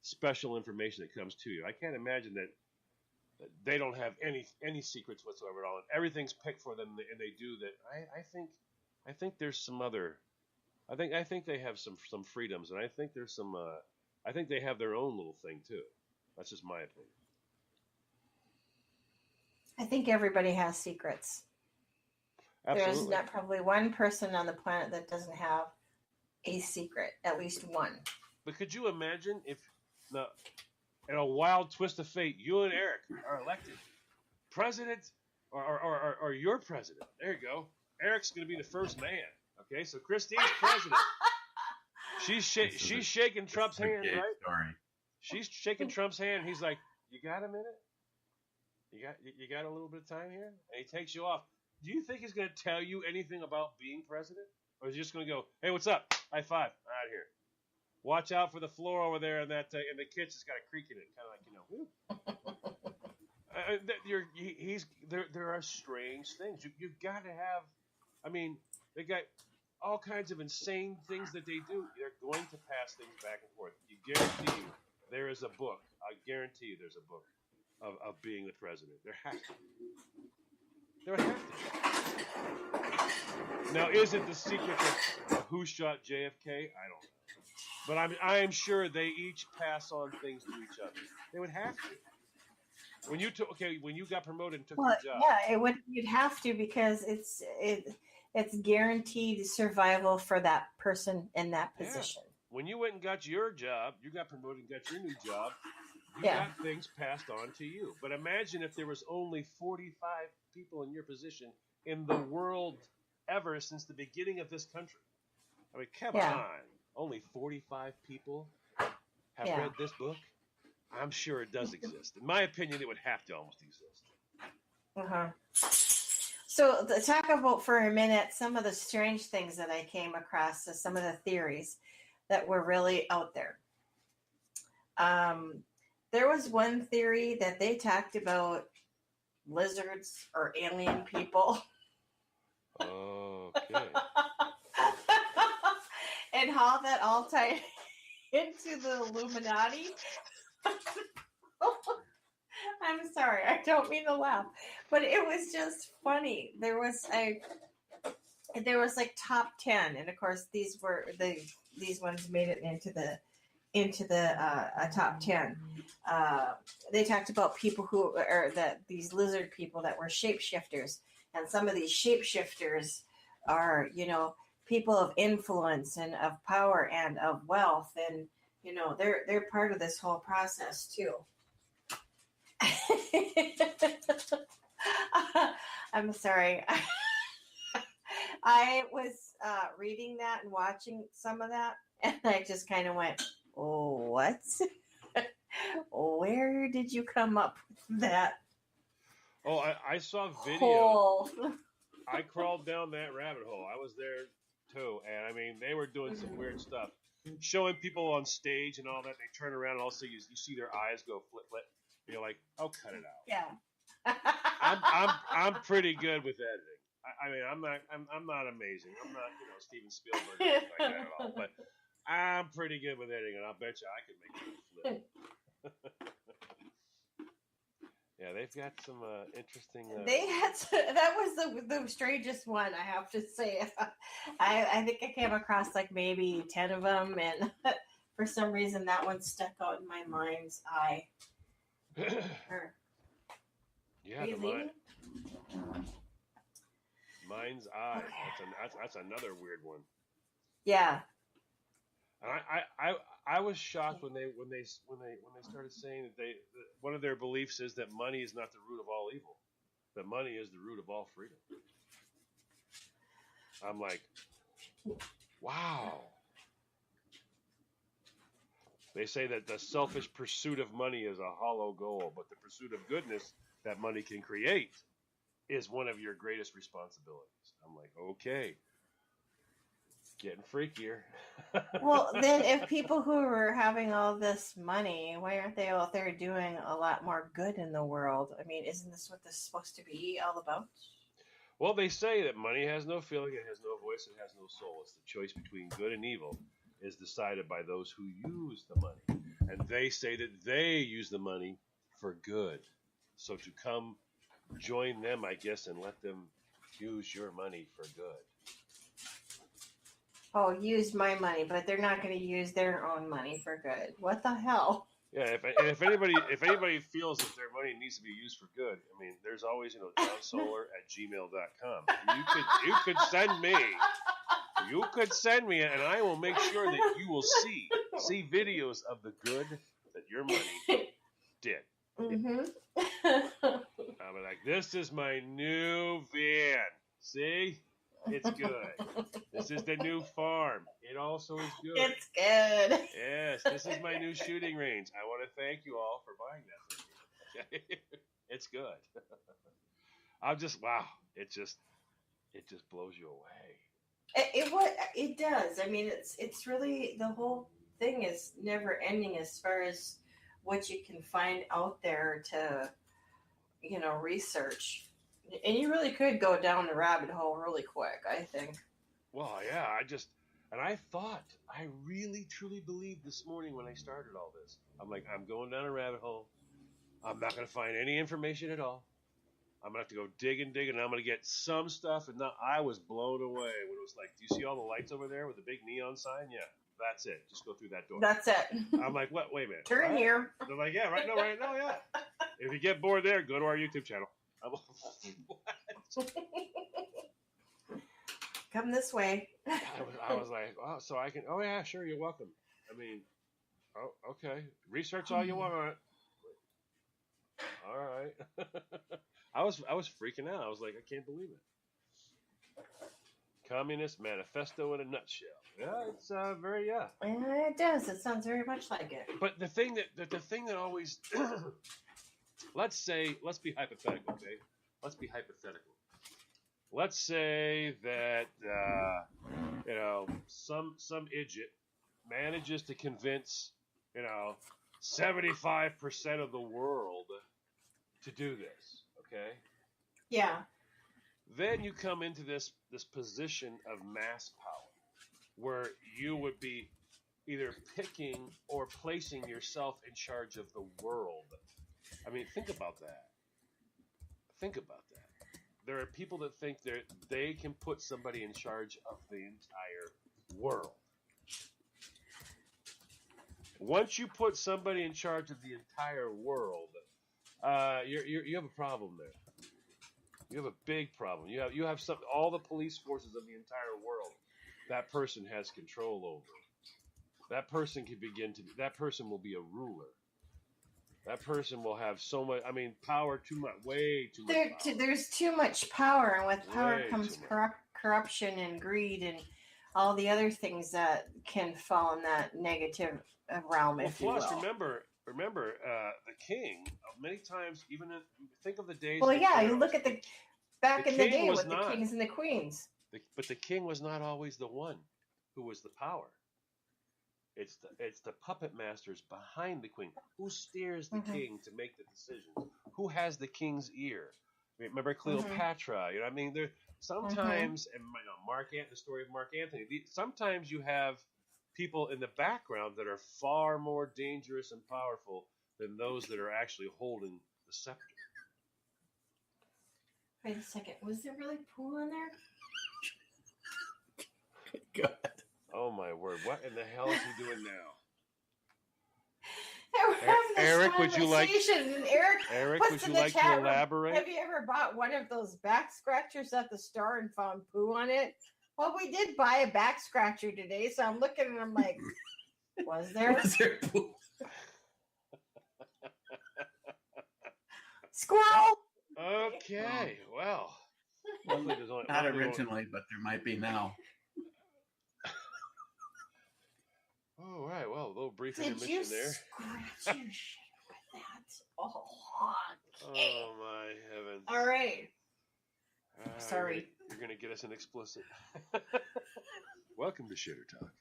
special information that comes to you. I can't imagine that they don't have any secrets whatsoever at all, and everything's picked for them, and they do that. I think there's some other. I think they have some freedoms, and I think there's some. I think they have their own little thing too. That's just my opinion. I think everybody has secrets. Absolutely. There's not probably one person on the planet that doesn't have a secret, at least one. But could you imagine if, in a wild twist of fate, you and Eric are elected president, or your president? There you go. Eric's going to be the first man. Okay, so Christine's president. She's shaking Trump's hand, right? Story. She's shaking Trump's hand. He's like, "You got a minute? You got a little bit of time here?" And he takes you off. Do you think he's going to tell you anything about being president, or is he just going to go, "Hey, what's up? High five, out of here. Watch out for the floor over there, and that in the kitchen's got a creak in it, kind of like There are strange things. You've got to have. I mean, they got all kinds of insane things that they do. They're going to pass things back and forth. You guarantee you there is a book. I guarantee you there's a book of being the president. There has to be. There has to be. Now, is it the secret of who shot JFK? I don't know. But I am sure they each pass on things to each other. They would have to. When you got promoted and took your job. Yeah, you'd have to, because it's guaranteed survival for that person in that position. Yeah. When you went and got your job, you got promoted and got your new job, you got things passed on to you. But imagine if there was only 45 people in your position in the world ever since the beginning of this country. I mean, come on. Only 45 people have read this book? I'm sure it does exist. In my opinion, it would have to almost exist. Uh-huh. So talk about for a minute some of the strange things that I came across, some of the theories that were really out there. There was one theory that they talked about lizards or alien people. Okay. And how that all tied into the Illuminati. I'm sorry, I don't mean to laugh, but it was just funny. There was like top 10, and of course these ones made it into the top 10. They talked about people these lizard people that were shapeshifters, and some of these shapeshifters are people of influence and of power and of wealth, and they're part of this whole process too. I'm sorry. I was reading that and watching some of that, and I just kind of went, "Oh, what? Where did you come up with that?" Oh, I saw video. Hole. I crawled down that rabbit hole. I was there too, and I mean, they were doing some weird stuff, showing people on stage and all that. They turn around and also you see their eyes go flip. You're like, "Oh, cut it out." Yeah. I'm pretty good with editing. I mean, I'm not amazing. I'm not Steven Spielberg or anything like that at all. But I'm pretty good with editing, and I'll bet you I could make it flip. Yeah, they've got some interesting. They had that was the strangest one, I have to say. I think I came across like maybe 10 of them, and for some reason that one stuck out in my mind's eye. Yeah, Are you leaving? mind's eye. Okay. That's another weird one. Yeah. And I was shocked when they started saying that one of their beliefs is that money is not the root of all evil, that money is the root of all freedom. I'm like, wow. They say that the selfish pursuit of money is a hollow goal, but the pursuit of goodness that money can create is one of your greatest responsibilities. I'm like, okay, getting freakier. Well, then if people who are having all this money, why aren't they out there doing a lot more good in the world? I mean, isn't this what this is supposed to be all about? Well, they say that money has no feeling, it has no voice, it has no soul. It's the choice between good and evil is decided by those who use the money. And they say that they use the money for good. So to come join them, I guess, and let them use your money for good. Oh, use my money, but they're not going to use their own money for good. What the hell? Yeah, if anybody feels that their money needs to be used for good, I mean, there's always, johnsolar@gmail.com. You could send me. You could send me, and I will make sure that you will see videos of the good that your money did. Mm-hmm. I'll be like, this is my new van. See? It's good. This is the new farm. It also is good. It's good. Yes, this is my new shooting range. I want to thank you all for buying that for me. It's good. I'm just wow. It just blows you away. It does. I mean, it's really the whole thing is never ending as far as what you can find out there to research. And you really could go down the rabbit hole really quick, I think. Well, yeah, I really truly believed this morning when I started all this. I'm like, I'm going down a rabbit hole. I'm not going to find any information at all. I'm going to have to go dig, and I'm going to get some stuff. And now I was blown away when it was like, do you see all the lights over there with the big neon sign? Yeah, that's it. Just go through that door. That's it. I'm like, what? Wait a minute. Turn what? here. They're like, yeah, right now, yeah. If you get bored there, go to our YouTube channel. I'm like, what? Come this way. I was like, oh, so I can, oh yeah, sure, you're welcome. I mean, oh, okay. Research all you want. All right. I was freaking out. I was like, I can't believe it. Communist Manifesto in a nutshell. Yeah, it's very yeah. Yeah, it does. It sounds very much like it. But the thing that always let's be hypothetical, okay? Let's be hypothetical. Let's say that some idiot manages to convince 75% of the world to do this, okay? Yeah. Then you come into this position of mass power where you would be either picking or placing yourself in charge of the world. I mean, think about that. There are people that think that they can put somebody in charge of the entire world. Once you put somebody in charge of the entire world, you have a problem there. You have a big problem. You have all the police forces of the entire world. That person has control over. That person that person will be a ruler. That person will have so much, power, way too much power. There's too much power, and with power comes corruption and greed and all the other things that can fall in that negative realm, if you will. Plus, remember, the king, many times, even think of the days... Well, yeah, you look at back in the day with the kings and the queens. But the king was not always the one who was the power. It's the puppet masters behind the queen. Who steers the king to make the decisions? Who has the king's ear? Remember Cleopatra? You know what I mean? There sometimes, and the story of Mark Antony. Sometimes you have people in the background that are far more dangerous and powerful than those that are actually holding the scepter. Wait a second. Was there really poo in there? God. Oh my word! What in the hell is he doing now? We're having this Eric, would you like? conversation, and Eric puts Would in you the like to chat room, elaborate? have you ever bought one of those back scratchers at the store and found poo on it? Well, we did buy a back scratcher today, so I'm looking and I'm like, was there? Was there poop? Squirrel! Okay, well, luckily there's only- Not luckily originally, but there might be now. All right, well, a little brief Did you intermission there. scratch your shit with that? Oh, okay. Oh my heavens! All right. Ah, Sorry. you're gonna get us an explicit. Welcome to Shitter Talk.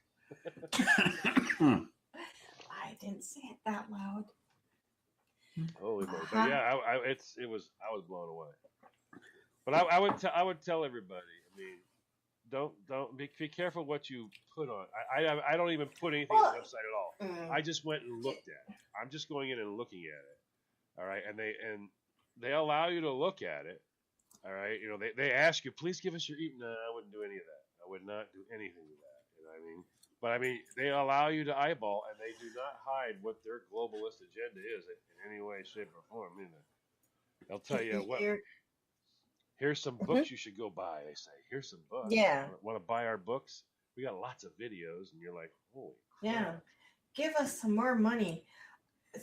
I didn't say it that loud. Holy moly! But yeah, I was blown away. But I would tell everybody. I mean, don't be careful what you put on. I don't even put anything on the website at all. I just went and looked at it. I'm just going in and looking at it. All right, and they allow you to look at it. All right, you know they ask you, please give us your email. No, I wouldn't do any of that. I would not do anything with that. You know what I mean? But I mean, they allow you to eyeball, and they do not hide what their globalist agenda is in any way, shape, or form. You know, they'll tell you what. Here's some books you should go buy. They say, here's some books. Yeah. Want to buy our books? We got lots of videos, and you're like, holy crap. Yeah. Give us some more money.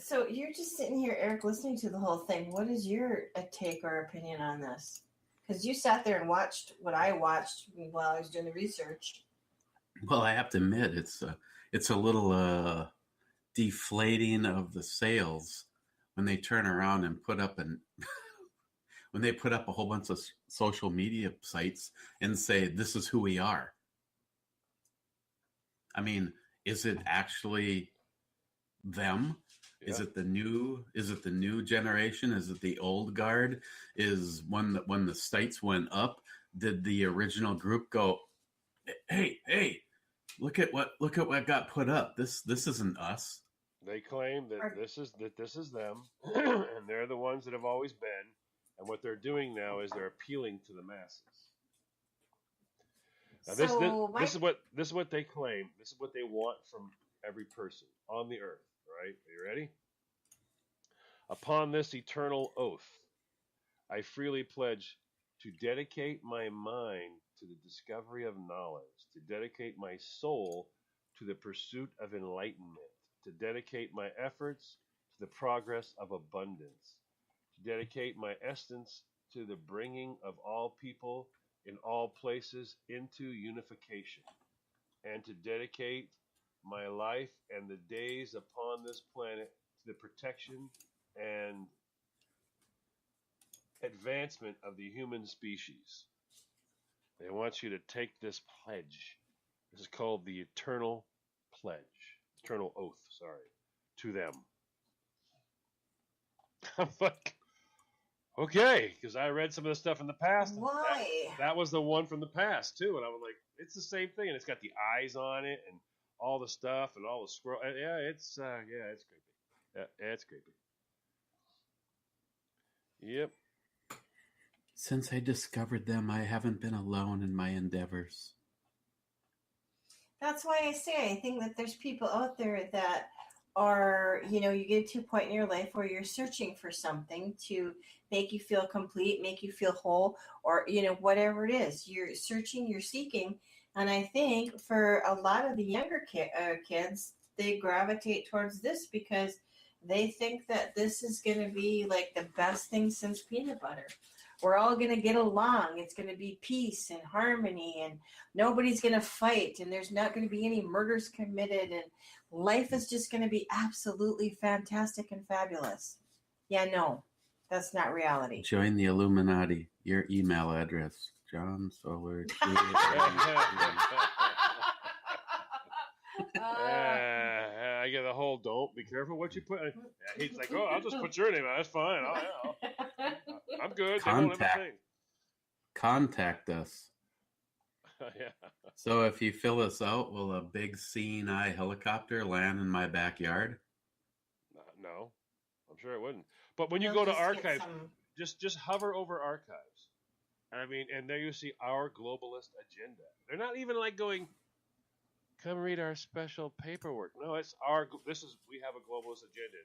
So you're just sitting here, Eric, listening to the whole thing. What is your take or opinion on this? Because you sat there and watched what I watched while I was doing the research. Well, I have to admit, it's a little deflating of the sales when they turn around and put up when they put up a whole bunch of social media sites and say, this is who we are. I mean, is it actually them? Yeah. Is it the new generation? Is it the old guard? Is when the sites went up, did the original group go, hey, look at what got put up. This isn't us. They claim that this is them, and they're the ones that have always been. And what they're doing now is they're appealing to the masses. Now, this is what they claim. This is what they want from every person on the earth. Right? Are you ready? Upon this eternal oath, I freely pledge to dedicate my mind to the discovery of knowledge, to dedicate my soul to the pursuit of enlightenment, to dedicate my efforts to the progress of abundance, to dedicate my essence to the bringing of all people in all places into unification, and to dedicate my life and the days upon this planet to the protection and advancement of the human species. They want you to take this pledge. This is called the eternal oath, to them. I'm like, okay, because I read some of the stuff in the past. Why? That was the one from the past too, and I was like, it's the same thing, and it's got the eyes on it and all the stuff and all the scroll. Yeah, it's creepy. Yeah, it's creepy. Yep. Since I discovered them, I haven't been alone in my endeavors. That's why I say I think that there's people out there that are, you get to a point in your life where you're searching for something to make you feel complete, make you feel whole, or, whatever it is. You're searching, you're seeking. And I think for a lot of the younger kids, they gravitate towards this because they think that this is going to be like the best thing since peanut butter. We're all going to get along. It's going to be peace and harmony, and nobody's going to fight, and there's not going to be any murders committed, and life is just going to be absolutely fantastic and fabulous. Yeah, no, that's not reality. Join the Illuminati. Your email address, John Solar. I get the whole don't be careful what you put. He's like, oh, I'll just put your name on. That's fine. I'm good. Contact us. Yeah. So if you fill us out, will a big seeing eye helicopter land in my backyard? No, I'm sure it wouldn't. But when you You'll go to just get archives, some. just hover over archives. I mean, and there you see our globalist agenda. They're not even like going, come read our special paperwork. No, it's our. We have a globalist agenda.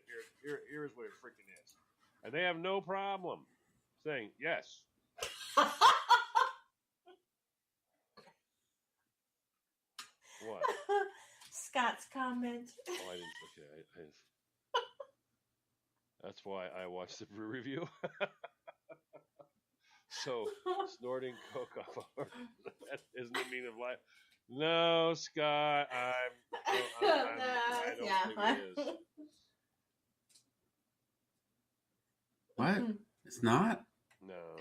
Here's what it freaking is, and they have no problem saying yes. What? Scott's comment. Oh, I didn't. Okay, that's why I watched the brew review. So snorting coke off our that isn't the meaning of life. No, Scott, I don't think it is. What? It's not? No.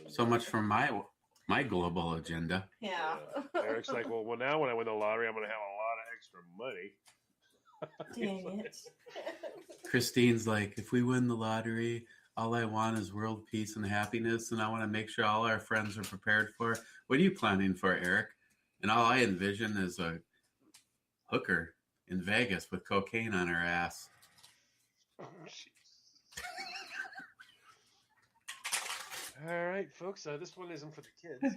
So much for my global agenda. Yeah. Eric's like, well, now when I win the lottery, I'm going to have a lot of extra money. Dang it. Christine's like, if we win the lottery, all I want is world peace and happiness, and I want to make sure all our friends are prepared for. What are you planning for, Eric? And all I envision is a hooker in Vegas with cocaine on her ass. Oh, all right, folks, this one isn't for the kids.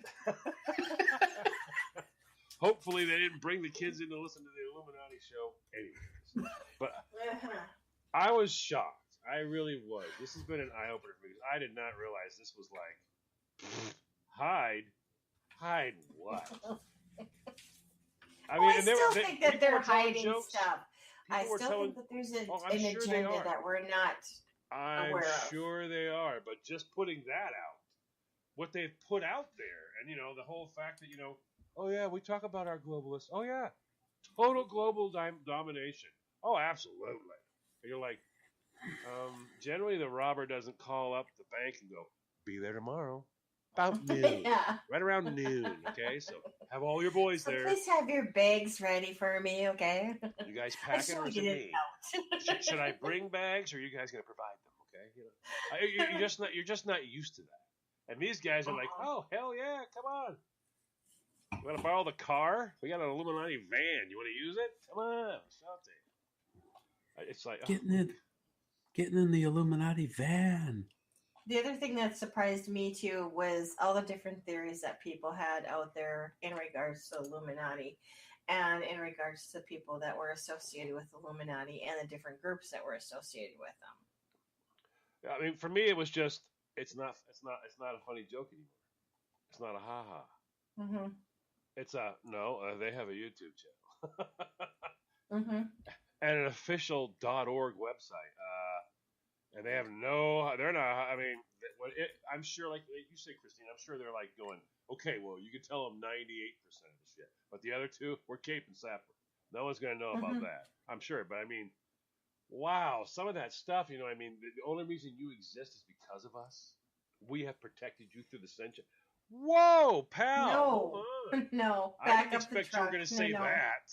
Hopefully they didn't bring the kids in to listen to the Illuminati show. Anyways. But I was shocked. I really was. This has been an eye-opener for me because I did not realize this was like, hide what? I mean, I still think that they're hiding stuff. I People were still telling- think that there's an I'm sure they agenda are. that we're not. I'm aware of. sure they are, but just putting that out, what they've put out there, and the whole fact that oh yeah, we talk about our globalists. Oh yeah, total global domination. Oh, absolutely. And you're like, generally the robber doesn't call up the bank and go, "Be there tomorrow, about noon, Yeah. right around noon." Okay, so have all your boys So there. please have your bags ready for me, okay? You guys I just packing or want is to it get me? it out. Should I bring bags, or are you guys going to provide them? Okay, you're just not used to that. And these guys are like, oh hell yeah, come on. You want to borrow the car? We got an Illuminati van. You want to use it? Come on, something. It's like Getting in the Illuminati van. The other thing that surprised me too was all the different theories that people had out there in regards to Illuminati and in regards to people that were associated with Illuminati and the different groups that were associated with them. I mean, for me, it was just it's not a funny joke anymore. It's not a ha ha. Mm-hmm. It's they have a YouTube channel Mm-hmm. and an official .org website. And they have they're not. I mean, I'm sure, like you say, Christine, I'm sure they're like going, okay, well, you can tell them 98% of the shit, but the other two, we're Cape and Sapper. No one's gonna know about that. I'm sure, but I mean, wow, some of that stuff, I mean, the only reason you exist is because of us. We have protected you through the century. Whoa, pal! No, hold on. no. I Back didn't up the expect you were truck. going to say No. that.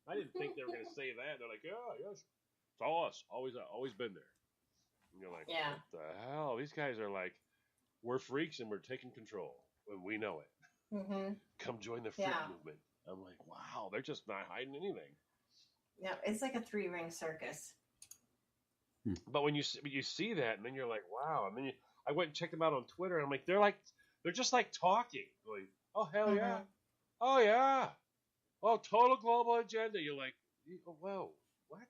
I didn't think they were going to say that. They're like, yeah, yes, it's all us. Always been there. And you're like, Yeah. what the hell? These guys are like, we're freaks and we're taking control, and we know it. Mm-hmm. Come join the freak Yeah. movement. I'm like, wow, they're just not hiding anything. Yeah, it's like a 3-ring circus. But when you see that, and then you're like, wow. And then I went and checked them out on Twitter, and I'm like, they're just like talking, going, oh hell yeah, oh yeah, oh total global agenda. You're like, whoa, what?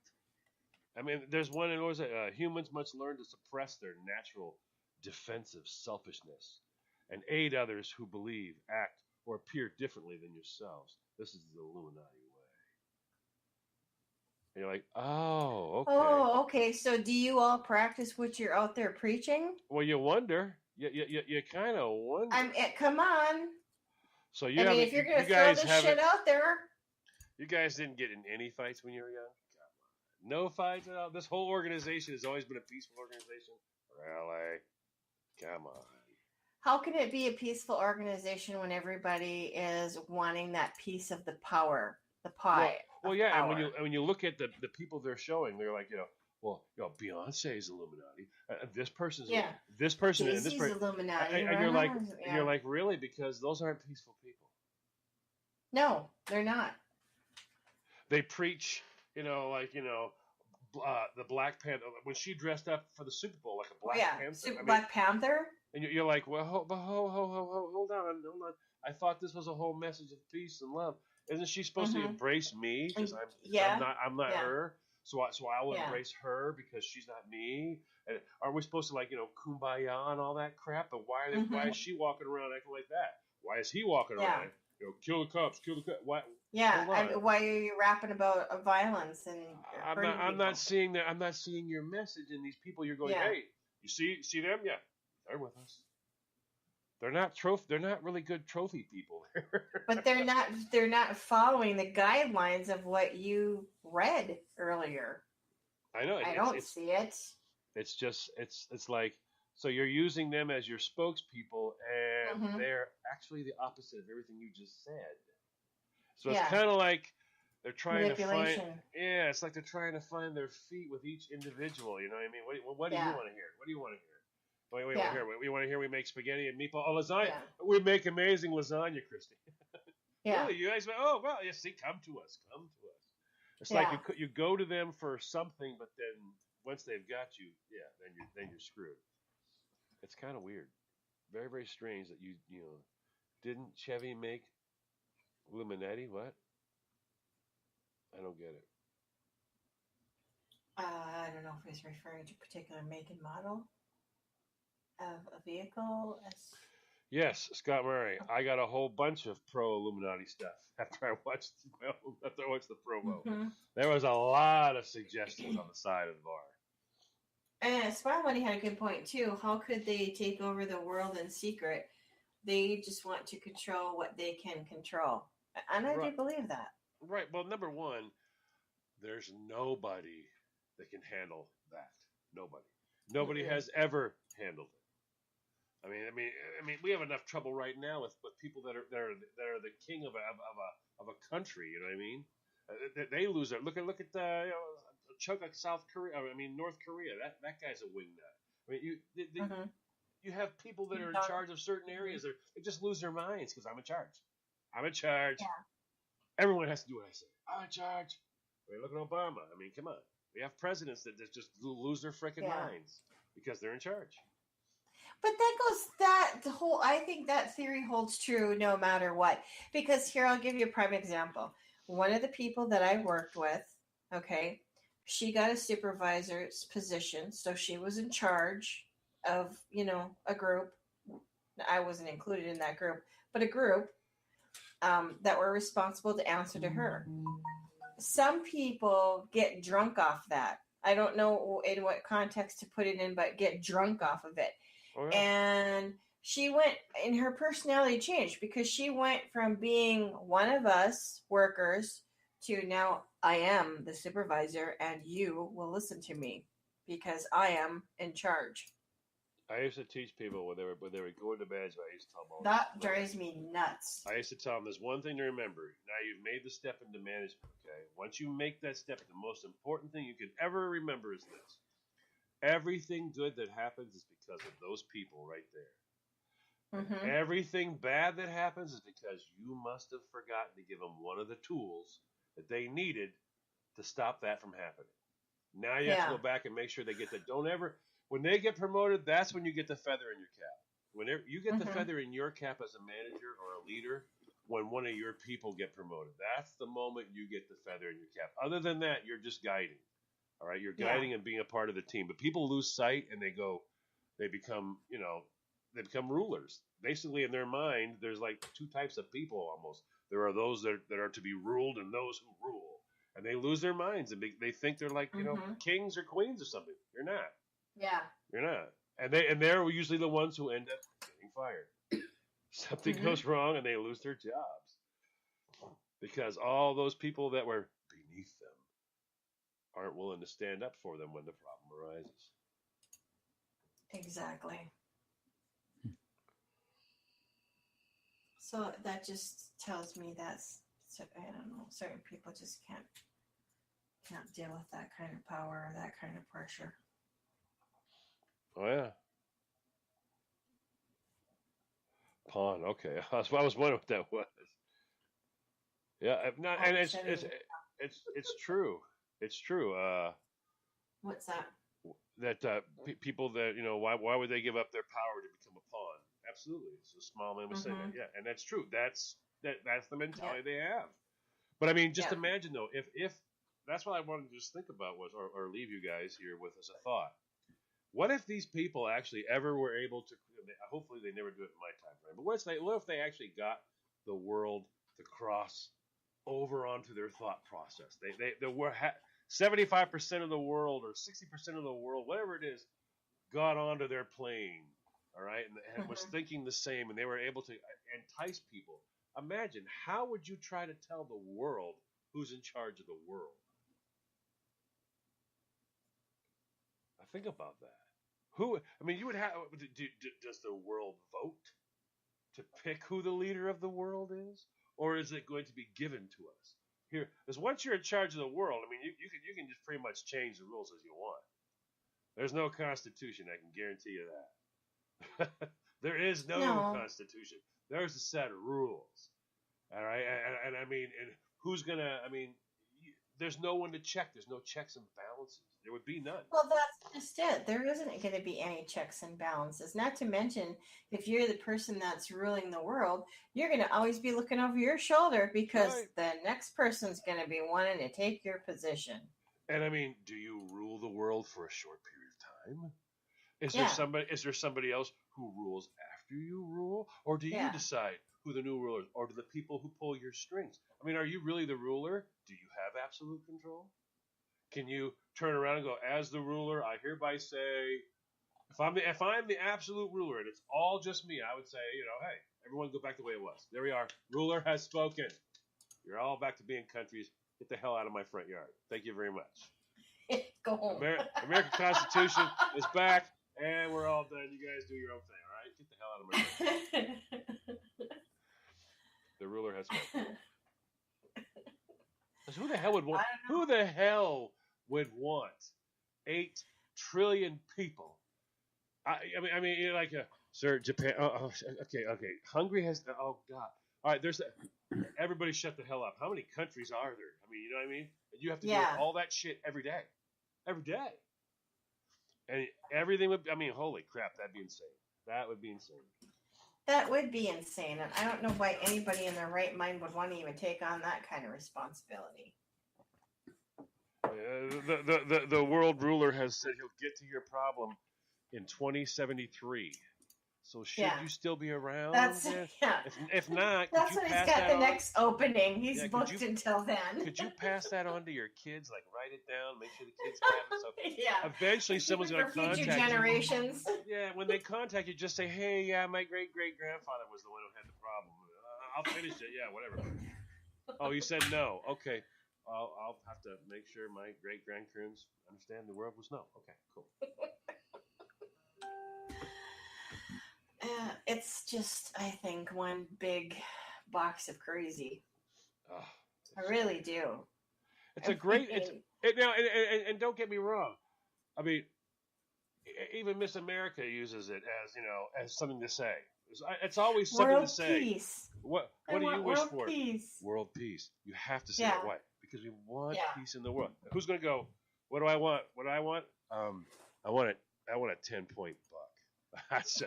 I mean, there's one in was humans must learn to suppress their natural defensive selfishness and aid others who believe, act, or appear differently than yourselves. This is the Illuminati way. And you're like, oh, okay. Oh, okay. So do you all practice what you're out there preaching? Well, you wonder. You kind of wonder. Come on. So If you're going to throw this shit out there. You guys didn't get in any fights when you were young? Come on. No fights at all? This whole organization has always been a peaceful organization? Really? Come on. How can it be a peaceful organization when everybody is wanting that piece of the power, the pie? Well, yeah, and when you look at the people they're showing, they're like, well, Beyonce's Illuminati. This person's Yeah. this person and this Jay-Z's person, Illuminati. and you're like, Rihanna's- and you're like, really? Because those aren't peaceful people. no, they're not. They preach, the Black Panther when she dressed up for the Super Bowl like a Oh Black yeah, Panther. I mean, Black Panther. and you're like, well, hold on. I thought this was a whole message of peace and love. Isn't she supposed to Mhm. embrace me because Yeah. I'm not Yeah. her? So I will Yeah. embrace her because she's not me. And are we supposed to kumbaya and all that crap? But why Mhm. is she walking around acting like that? Why is he walking Yeah. around? Kill the cops. Why? Yeah, Hold on. why are you rapping about violence and hurting I'm people? not seeing that. I'm not seeing your message in these people. You're going, Yeah. hey, you see them? Yeah, they're with us. They're not really good trophy people. But they're not following the guidelines of what you read earlier. I know. I don't see it. It's just it's like, so you're using them as your spokespeople, and Mhm. they're actually the opposite of everything you just said. So Yeah. it's kind of like they're trying to find. Manipulation. Yeah, it's like they're trying to find their feet with each individual. You know what I mean? What do you Yeah. want to hear? What do you want to hear? Wait, Yeah. hear. We want to hear we make spaghetti and meatball. Oh, lasagna. Yeah. We make amazing lasagna, Christy. Yeah. Really? You guys? Oh, well, yes. See, come to us. Come to us. It's Yeah. like you go to them for something, but then once they've got you, yeah, then you're screwed. It's kind of weird. Very, very strange that you didn't Chevy make Illuminati? What? I don't get it. I don't know if he's referring to a particular make and model of a vehicle. Yes, Scott Murray. I got a whole bunch of pro Illuminati stuff after I watched the promo. Mhm. There was a lot of suggestions on the side of the bar. And Smile Money had a good point too. How could they take over the world in secret? They just want to control what they can control, and I do Right. believe that. Right. Well, number one, there's nobody that can handle that. Nobody Mhm. has ever handled it. I mean, we have enough trouble right now with people that are the king of a country. You know what I mean? They lose their look at a chunk like South Korea. I mean, North Korea. That guy's a wingnut. I mean, Mhm. you have people that are in charge of certain areas. They just lose their minds because I'm in charge. I'm in charge. Yeah. Everyone has to do what I say. I'm in charge. I mean, look at Obama. I mean, come on. We have presidents that just lose their freaking Yeah. minds because they're in charge. But I think that theory holds true no matter what. Because here, I'll give you a prime example. One of the people that I worked with, okay, she got a supervisor's position. So she was in charge of, a group. I wasn't included in that group, but a group that were responsible to answer to her. Some people get drunk off that. I don't know in what context to put it in, but get drunk off of it. Oh, yeah. And she went, and her personality changed because she went from being one of us workers to now I am the supervisor and you will listen to me because I am in charge. I used to teach people when they were going to management. I used to tell them all That this. drives me nuts. I used to tell them there's one thing to remember. Now you've made the step into management, okay? Once you make that step, the most important thing you can ever remember is this. Everything good that happens is because of those people right there. Mm-hmm. Everything bad that happens is because you must have forgotten to give them one of the tools that they needed to stop that from happening. Now you have to go back and make sure they get that. Don't ever, when they get promoted, that's when you get the feather in your cap. Whenever you get the feather in your cap as a manager or a leader, when one of your people get promoted, that's the moment you get the feather in your cap. Other than that, you're just guiding. All right, you're guiding and being a part of the team. But people lose sight and they become rulers. Basically, in their mind, there's like two types of people almost. There are those that are to be ruled and those who rule. And they lose their minds and they think they're like, kings or queens or something. You're not. Yeah. You're not. And they're usually the ones who end up getting fired. Something goes wrong and they lose their jobs. Because all those people that were beneath them aren't willing to stand up for them when the problem arises. Exactly. So that just tells me I don't know, certain people just Can't deal with that kind of power or that kind of pressure. Oh yeah, pawn. Okay, I was wondering what that was. Yeah, not, All and of a sudden, it's true. It's true. what's that? That people that why would they give up their power to become a pawn? Absolutely, so small man was saying that. Mm-hmm. Yeah, and that's true. That's the Yeah. mentality they have. But I mean, just Yeah. imagine though, if that's what I wanted to just think about was, or leave you guys here with as a thought. What if these people actually ever were able to? Hopefully, they never do it in my time frame. But what if they actually got the world to cross over onto their thought process? They were 75% of the world or 60% of the world, whatever it is, got onto their plane, all right, and was Mm-hmm. thinking the same, and they were able to entice people. Imagine, how would you try to tell the world who's in charge of the world? I think about that. Who? I mean, you would have. Does the world vote to pick who the leader of the world is, or is it going to be given to us? Here, because once you're in charge of the world, I mean, you can just pretty much change the rules as you want. There's no constitution. I can guarantee you that. There is no No. constitution. There's a set of rules. All right, and I mean, and who's gonna? I mean, there's no one to check. There's no checks and balances. There would be none. Well, that's just it. There isn't going to be any checks and balances. Not to mention, if you're the person that's ruling the world, you're going to always be looking over your shoulder because Right. the next person's going to be wanting to take your position. And I mean, do you rule the world for a short period of time? Yeah. Is there somebody else who rules after you rule, or do you Yeah. decide who the new ruler is, or do the people who pull your strings? I mean, are you really the ruler? Do you have absolute control? Can you turn around and go, as the ruler, I hereby say, if I'm the absolute ruler and it's all just me, I would say, hey, everyone go back the way it was. There we are. Ruler has spoken. You're all back to being countries. Get the hell out of my front yard. Thank you very much. Go home. American Constitution is back, and we're all done. You guys do your own thing, all right? Get the hell out of my front. The ruler has spoken. Who the hell would want? Who the hell would want 8 trillion people? I mean, like, sir, Japan. Okay. Hungary has. Oh God. All right, everybody shut the hell up. How many countries are there? I mean, you know what I mean? You have to do all that shit every day, and everything would. I mean, holy crap, that'd be insane. That would be insane. That would be insane, and I don't know why anybody in their right mind would want to even take on that kind of responsibility. The world ruler has said he'll get to your problem in 2073. So should you still be around? If not, that's when he's got the next opening. He's booked until then. Could you pass that on to your kids? Like, write it down, make sure the kids have it. So eventually someone's going to contact future generations. you. Yeah, when they contact you, just say, hey, yeah, my great-great-grandfather was the one who had the problem. I'll finish it. Yeah, whatever. Oh, you said no. Okay. I'll have to make sure my great-grandparents understand the world was no. Okay, cool. It's just, I think, one big box of crazy. I really do. It's a great. And don't get me wrong. I mean, even Miss America uses it as something to say. It's always something to say. Peace. What do you wish for? Peace. World peace. You have to say it right because we want peace in the world. Who's going to go? What do I want? What do I want? I want a 10-point buck. That's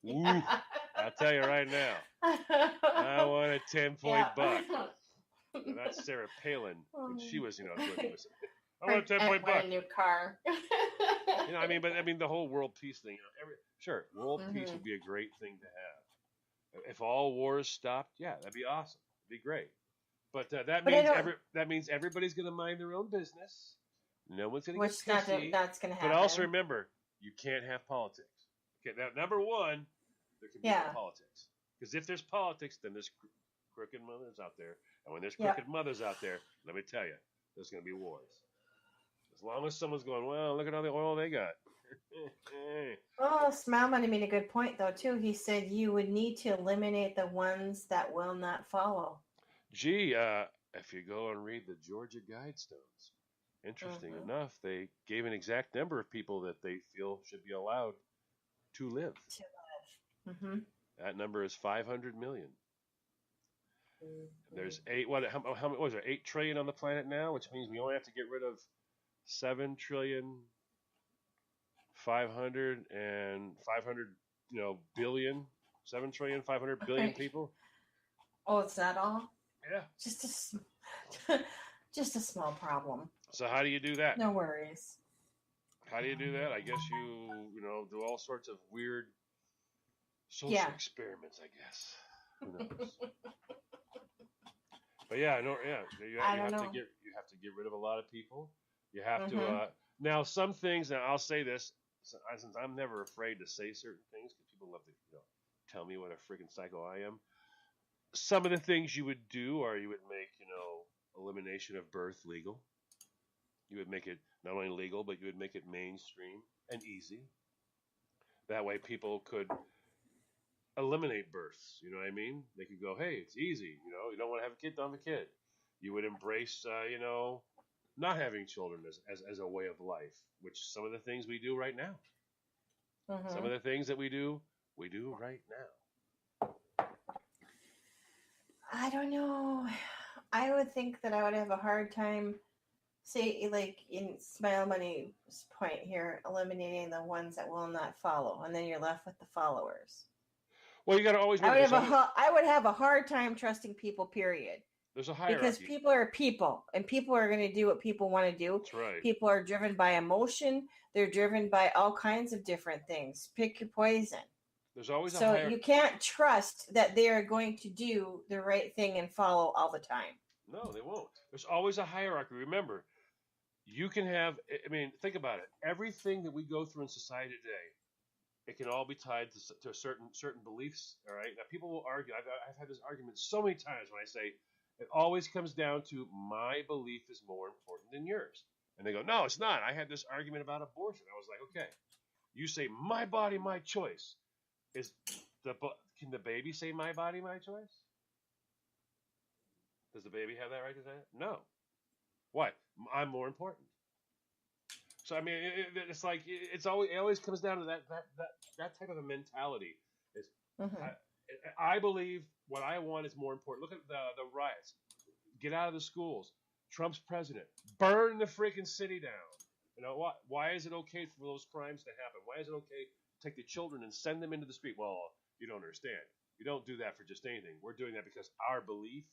Ooh, I'll tell you right now. I want a 10-point buck. And that's Sarah Palin when she was, doing this. I want a 10-point buck. A new car. I mean, the whole world peace thing. World peace would be a great thing to have. If all wars stopped, that'd be awesome. It'd be great. But that means everybody's going to mind their own business. No one's going to get pissy. That's going to happen. But also remember, you can't have politics. Okay, now number one, there can be no politics. Because if there's politics, then there's crooked mothers out there. And when there's crooked mothers out there, let me tell you, there's going to be wars. As long as someone's going, well, look at all the oil they got. Oh, Smile Money made a good point, though, too. He said you would need to eliminate the ones that will not follow. Gee, if you go and read the Georgia Guidestones, Interesting Mhm. enough, they gave an exact number of people that they feel should be allowed to live. To live. Mm-hmm. That number is 500 million. And Mhm. there's eight. How what was there? 8 trillion on the planet now, which means we only have to get rid of 7 trillion 500 billion. 7 trillion 500 billion Right. people. Oh, it's not all. Yeah. Just just a small problem. So how do you do that? No worries. How do you do that? I guess you do all sorts of weird social Yeah. experiments. I guess. Who knows? But yeah, no, yeah, I you don't have to know. get rid of a lot of people. You have to Mm-hmm. now some things. Now I'll say this since I'm never afraid to say certain things because people love to tell me what a freaking psycho I am. Some of the things you would do are you would make elimination of birth legal. You would make it not only legal but you would make it mainstream and easy. That way people could eliminate births. You know what I mean? They could go, hey, it's easy. You don't want to have a kid, don't have a kid. You would embrace, not having children as a way of life, which some of the things we do right now. Some Mm-hmm. of the things that we do right now. I don't know. I would think that I would have a hard time, say, like in Smile Money's point here, eliminating the ones that will not follow, and then you're left with the followers. Well, you got to always remember I would have a hard time trusting people. Period. there's a Because hierarchy. people are people, and people are going to do what people want to do. That's right. People are driven by emotion. They're driven by all kinds of different things. Pick your poison. There's always a So hierarchy. you can't trust that they are going to do the right thing and follow all the time. No, they won't. There's always a hierarchy. Remember, you can have. I mean, think about it. Everything that we go through in society today, it can all be tied to certain beliefs. All right. Now, people will argue. I've had this argument so many times when I say it always comes down to my belief is more important than yours, and they go, no, it's not. I had this argument about abortion. I was like, okay, you say my body, my choice. Can the baby say my body, my choice? Does the baby have that right to say it? No. Why? I'm more important. So I mean, it's like it always comes down to that type of a mentality. Is Mm-hmm. I believe what I want is more important. Look at the riots. Get out of the schools. Trump's president. Burn the freaking city down. Why is it okay for those crimes to happen? Why is it okay to take the children and send them into the street? Well, you don't understand. You don't do that for just anything. We're doing that because our belief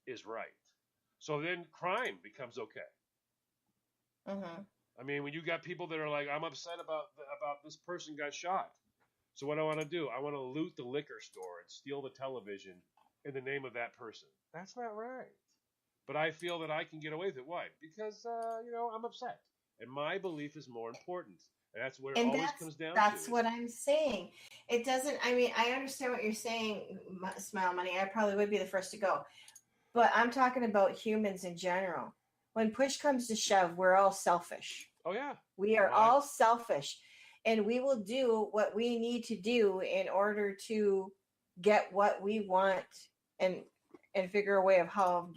is right. So then crime becomes okay. Mm-hmm. I mean, when you got people that are like, I'm upset about this person got shot. So what I want to do, I want to loot the liquor store and steal the television in the name of that person. That's not right. But I feel that I can get away with it. Why? Because I'm upset, and my belief is more important. And that's where it And always comes down that's to. what I'm saying. It doesn't. I mean, I understand what you're saying, Smile Money. I probably would be the first to go, but I'm talking about humans in general. When push comes to shove, we're all selfish. Oh yeah. We are all selfish, and we will do what we need to do in order to get what we want and figure a way of how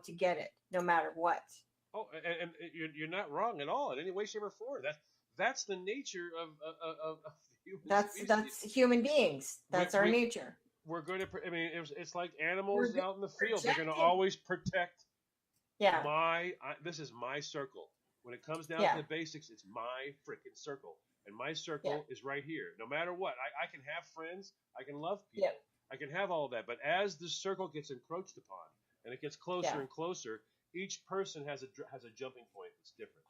to get it, no matter what. Oh, and you're not wrong at all in any way, shape, or form. That's the nature of the human species. That's human beings. That's our nature. We're going to. I mean, it's like animals out in the field. They're going to projected. always protect. Yeah. This is my circle. When it comes down Yeah. to the basics, it's my freaking circle, and my circle is right here. No matter what, I can have friends. I can love people. Yep. I can have all that. But as the circle gets encroached upon and it gets closer and closer, each person has a jumping point that's different.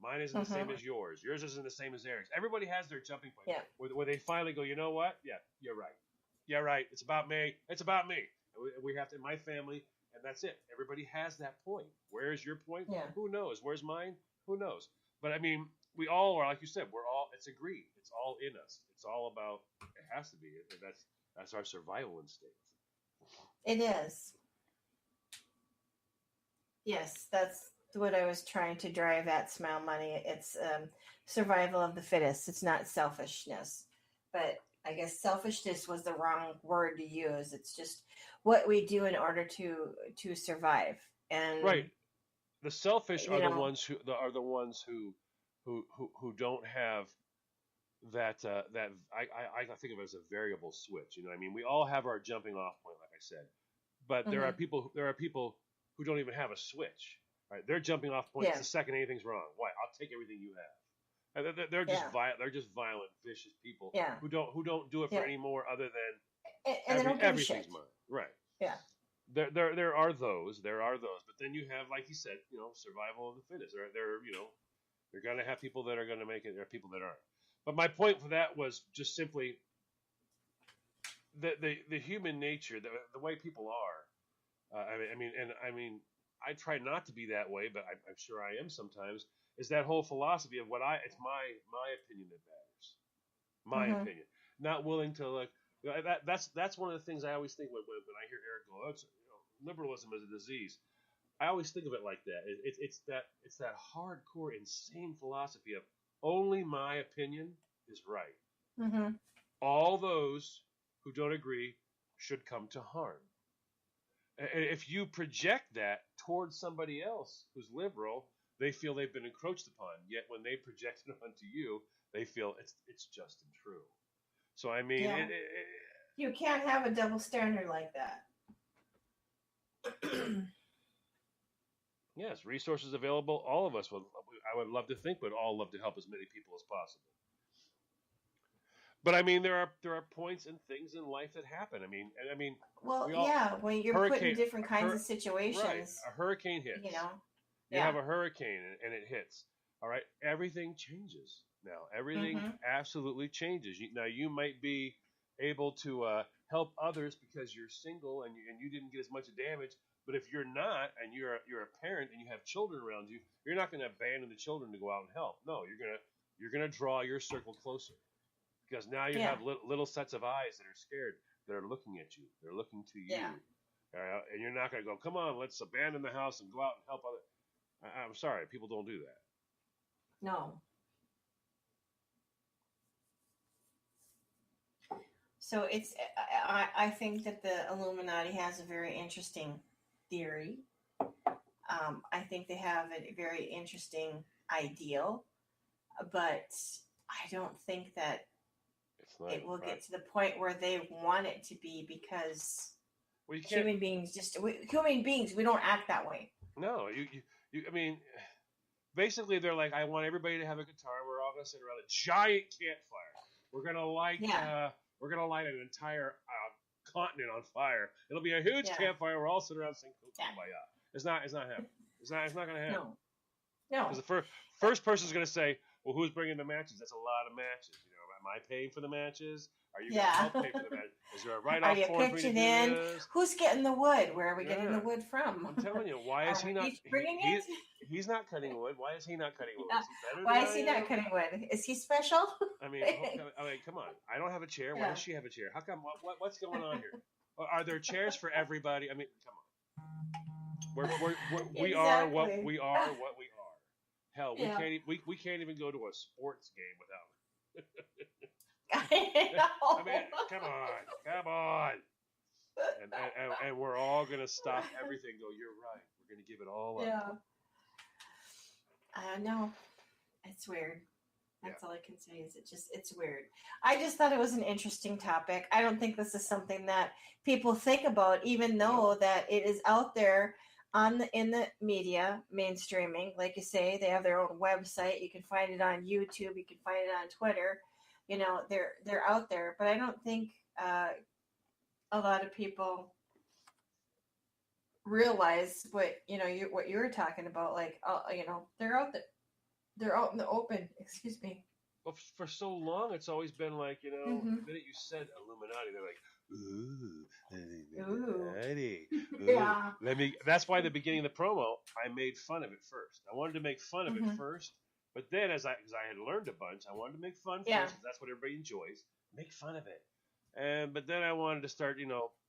Mine isn't the same as yours. Yours isn't the same as Eric's. Everybody has their jumping point. Yeah. Where they finally go, you know what? Yeah, you're right. Yeah, right. It's about me. It's about me. We have to, my family, and that's it. Everybody has that point. Where's your point? Yeah. Who knows? Where's mine? Who knows? But I mean, we all are, like you said, it's agreed. It's all in us. It's all about, it has to be. That's our survival instinct. It is. Yes, that's what I was trying to drive at, Smile Money. It's survival of the fittest. It's not selfishness. But I guess selfishness was the wrong word to use. It's just what we do in order to survive. And right. the selfish you are the know. ones who don't have that I think of it as a variable switch. You know what I mean? We all have our jumping off point, like I said, but Hmm. there are people who don't even have a switch. Right? Their jumping off point is Yeah, the second anything's wrong. Why? I'll take everything you have. And yeah, they're just violent, vicious people yeah, who don't do it for yeah, any more other than and they don't give a everything's shit. mine. Right. Yeah, There are those, but then you have, like you said, survival of the fittest. You're gonna have people that are gonna make it. There are people that aren't. But my point for that was just simply the human nature, the way people are. I try not to be that way, but I'm sure I am sometimes. Is that whole philosophy of it's my opinion that matters, my hmm, opinion. Not willing to like that's one of the things I always think when I hear Eric go, liberalism is a disease. I always think of it like that. It's that hardcore, insane philosophy of only my opinion is right. hmm, All those who don't agree should come to harm. And if you project that towards somebody else who's liberal, they feel they've been encroached upon. Yet when they project it onto you, they feel it's just and true. So I mean, yeah. You can't have a double standard like that. yes, resources available. All of us would. I would love to think, would all love to help as many people as possible. But I mean, there are points and things in life that happen. Well, we all yeah, when you're put in hurricane, different kinds of right? situations, A hurricane you hits. know. You Yeah. have a hurricane and it hits. All right, everything changes now. Everything Hmm. absolutely changes. Now you might be able to help others because you're single and you didn't get as much damage. But if you're not, and you're a parent and you have children around you, you're not going to abandon the children to go out and help. No, you're gonna draw your circle closer because now you Yeah. have little sets of eyes that are scared, that are looking at you. They're looking to Yeah. you, and you're not going to go, come on, let's abandon the house and go out and help others. I'm sorry, people don't do that. No. So it's I think that the Illuminati has a very interesting theory. I think they have a very interesting ideal, but I don't think that It's not it will right. get to the point where they want it to be because Well, you can't. human beings we don't act that way. No, I mean, basically, they're like, I want everybody to have a guitar. We're all gonna sit around a giant campfire. We're gonna light. Yeah. We're gonna light an entire continent on fire. It'll be a huge Yeah. campfire. We're all sitting around singing Yeah. "Kumbaya." It's not happening. It's not gonna happen. No. No. Because the first person's gonna say, well, who's bringing the matches? That's a lot of matches. Am I paying for the matches? Are you gonna help pay for the matches? Is there a Are write-off you form for me to pitching do in? this? Who's getting the wood? Where are we getting the Yeah. wood from? I'm telling you, why is Are he not? we bringing it? He's not cutting wood. Why is he not cutting wood? Yeah. Is he better Why than is he I not am? cutting wood? Is he special? I mean, come on. I don't have a chair. Why Yeah. does she have a chair? How come? What's going on here? Are there chairs for everybody? I mean, come on. We are what Exactly. we are. What we are. Hell, Yeah. we can't even go to a sports game without. I know. I mean, come on. And we're all gonna stop everything. And go, you're right. We're gonna give it all up. Yeah. I know. It's weird. That's all I can say is it's weird. I just thought it was an interesting topic. I don't think this is something that people think about, even though that it is out there in the media, mainstreaming. Like you say, they have their own website. You can find it on YouTube. You can find it on Twitter. They're out there, but I don't think a lot of people realize what you were talking about. Like, they're out there. They're out in the open. Excuse me. Well, for so long, it's always been like, Mhm. the minute you said Illuminati, they're like, ooh, Ooh. Illuminati. Yeah. That's why the beginning of the promo, I made fun of it first. I wanted to make fun of it Mhm. first, but then because I had learned a bunch, I wanted to make fun Yeah. first, 'cause that's what everybody enjoys. Make fun of it. But then I wanted to start,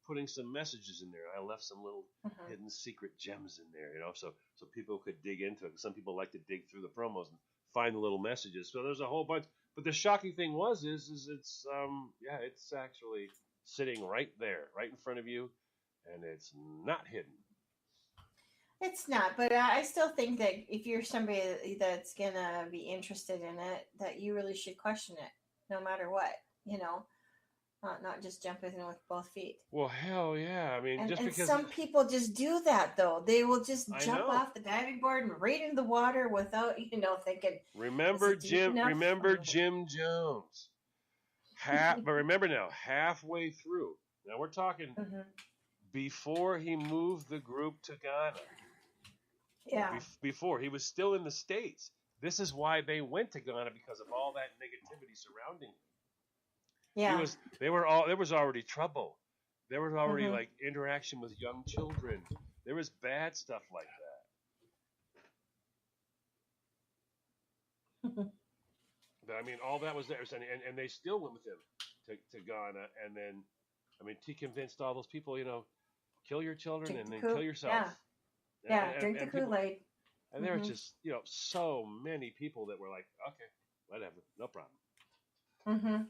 putting some messages in there. I left some little Mhm. hidden secret gems in there, so people could dig into it. Some people like to dig through the promos and find the little messages. So there's a whole bunch. But the shocking thing is it's actually sitting right there, right in front of you, and it's not hidden. It's not, but I still think that if you're somebody that's gonna be interested in it, that you really should question it, no matter what. You know, not just jump in with both feet. Well, hell yeah. I mean, just And because some people just do that though. They will just I jump know. off the diving board and right into the water without, thinking, is Remember it deep Jim. enough? Remember Jim Jones. But remember now, halfway through. Now we're talking Hmm. before he moved the group to Ghana. Yeah, Before he was still in the States. This is why they went to Ghana, because of all that negativity surrounding him. He yeah. was. They were all. There was already trouble. There was already Hmm. like interaction with young children. There was bad stuff like Hmm. that. But I mean, all that was there, and they still went with him to Ghana, and then, I mean, he convinced all those people, kill your children Drink and the then Kool. kill yourself. Yeah, yeah. Drink the And people, Kool Aid. and there were just, so many people that were like, okay, whatever, no problem. Hmm.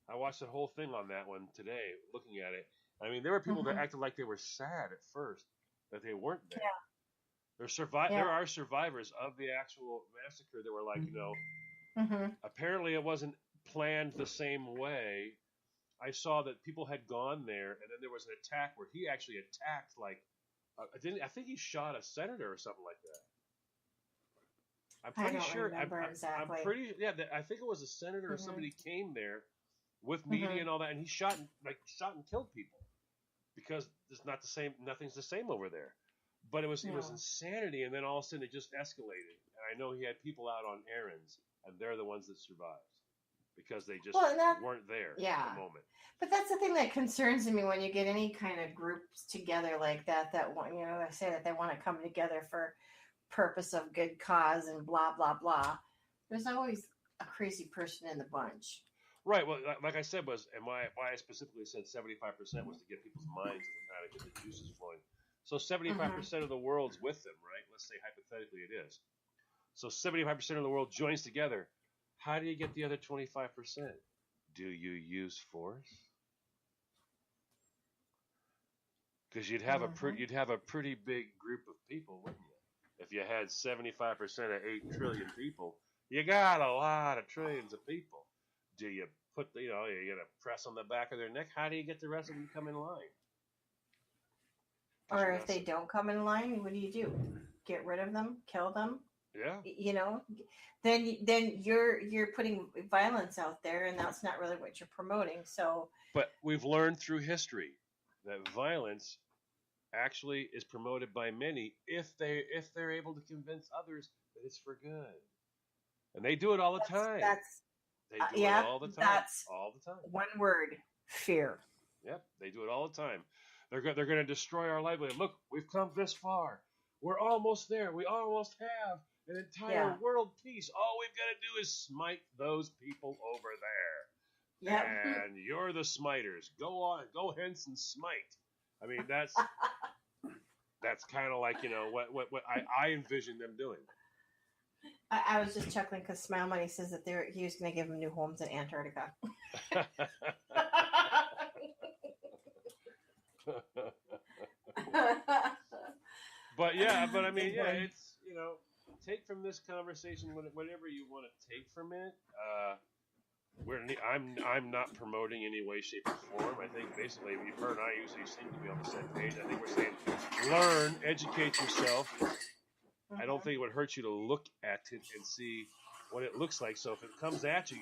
I watched the whole thing on that one today, looking at it. I mean, there were people that Hmm. acted like they were sad at first that they weren't there. Yeah, There yeah. are survivors of the actual massacre that were like, Hmm. apparently it wasn't planned the same way. I saw that people had gone there, and then there was an attack where he actually attacked, like, I think he shot a senator or something like that. I'm I pretty don't sure. remember I'm exactly. pretty. Yeah, I think it was a senator or Hmm. somebody came there with media Hmm. and all that, and he shot and killed people because it's not the same. Nothing's the same over there. But it was No. insanity, and then all of a sudden it just escalated. And I know he had people out on errands, and they're the ones that survived because they just Well, and that, weren't there at yeah. the moment. But that's the thing that concerns me when you get any kind of groups together like that. That want, I say that they want to come together for purpose of good cause and blah blah blah. There's always a crazy person in the bunch. Right. Well, like I said, and why I specifically said 75% was to get people's minds and kind of get the juices flowing. So 75% of the world's with them, right? Let's say hypothetically it is. So 75% of the world joins together. How do you get the other 25%? Do you use force? Because you'd have a pretty big group of people, wouldn't you? If you had 75% of 8 trillion people, you got a lot of trillions of people. Do you you gonna press on the back of their neck? How do you get the rest of them to come in line? Or if they don't come in line, what do? Get rid of them? Kill them? Yeah. Then you're putting violence out there, and that's not really what you're promoting. So, but we've learned through history that violence actually is promoted by many if they're able to convince others that it's for good, and they do it all the time. They do it all the time. That's all the time. One word: fear. Yep, they do it all the time. They're going to destroy our livelihood. Look, we've come this far. We're almost there. We almost have an entire world peace. All we've got to do is smite those people over there. Yep. And you're the smiters. Go hence and smite. I mean, that's kind of like, what I envision them doing. I was just chuckling because Smile Money says that he was going to give them new homes in Antarctica. But I mean, it's, take from this conversation whatever you want to take from it. I'm not promoting any way, shape, or form. I think basically her and I usually seem to be on the same page. I think we're saying learn, educate yourself. I don't think it would hurt you to look at it and see what it looks like. So if it comes at you,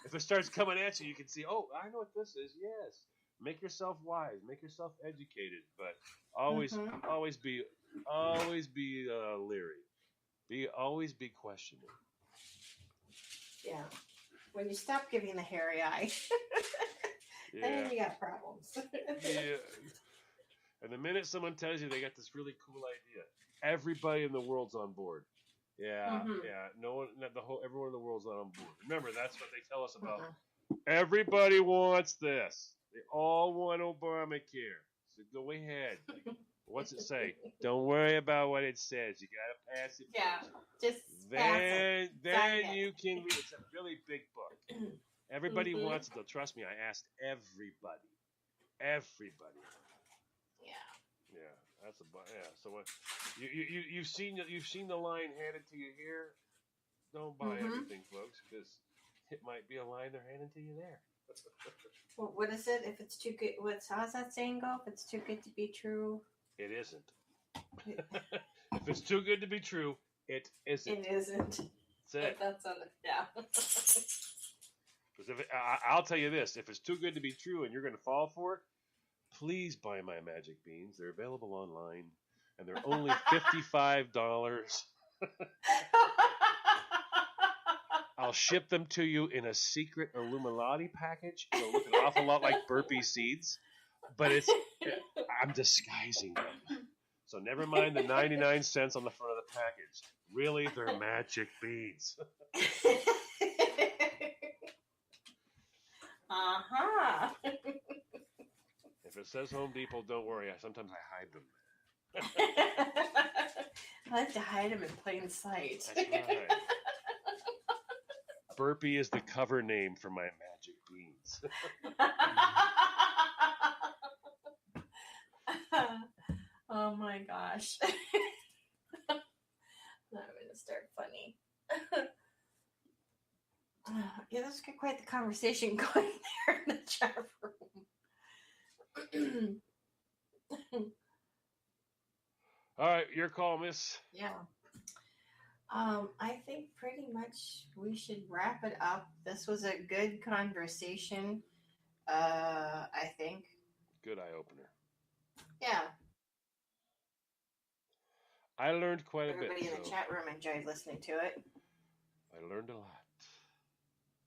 if it starts coming at you, you can see, oh, I know what this is. Yes. Make yourself wise. Make yourself educated. But always be leery. Always be questioning. Yeah. When you stop giving the hairy eye, then you got problems. Yeah. And the minute someone tells you they got this really cool idea, everybody in the world's on board. Yeah, yeah. No one, everyone in the world's not on board. Remember, that's what they tell us about. Everybody wants this. They all want Obamacare. So go ahead. What's it say? Don't worry about what it says. You gotta pass it. Yeah, just then you can read. It's a really big book. Everybody wants it, though. Trust me, I asked everybody. Everybody. Yeah. Yeah. That's a yeah. So you've seen the line handed to you here. Don't buy everything, folks, because it might be a line they're handing to you there. Well, what is it? If it's too good, how's that saying go? If it's too good to be true, it isn't. If it's too good to be true, it isn't. It isn't. That's it. That's on it. Yeah. Because I'll tell you this: if it's too good to be true, and you're going to fall for it, please buy my magic beans. They're available online, and they're only $55. I'll ship them to you in a secret Illuminati package. It'll look an awful lot like burpee seeds, but I'm disguising them. So never mind the 99 cents on the front of the package. Really, they're magic beans. Uh-huh. If it says Home Depot, don't worry. Sometimes I hide them. I like to hide them in plain sight. That's right. Burpee is the cover name for my magic beans. Oh my gosh. I'm going to start funny. Yeah, let's get quite the conversation going there in the chat room. All right, your call, miss. Yeah. I think pretty much we should wrap it up. This was a good conversation. I think. Good eye opener. Yeah. I learned quite a bit. Everybody in the chat room enjoyed listening to it. I learned a lot.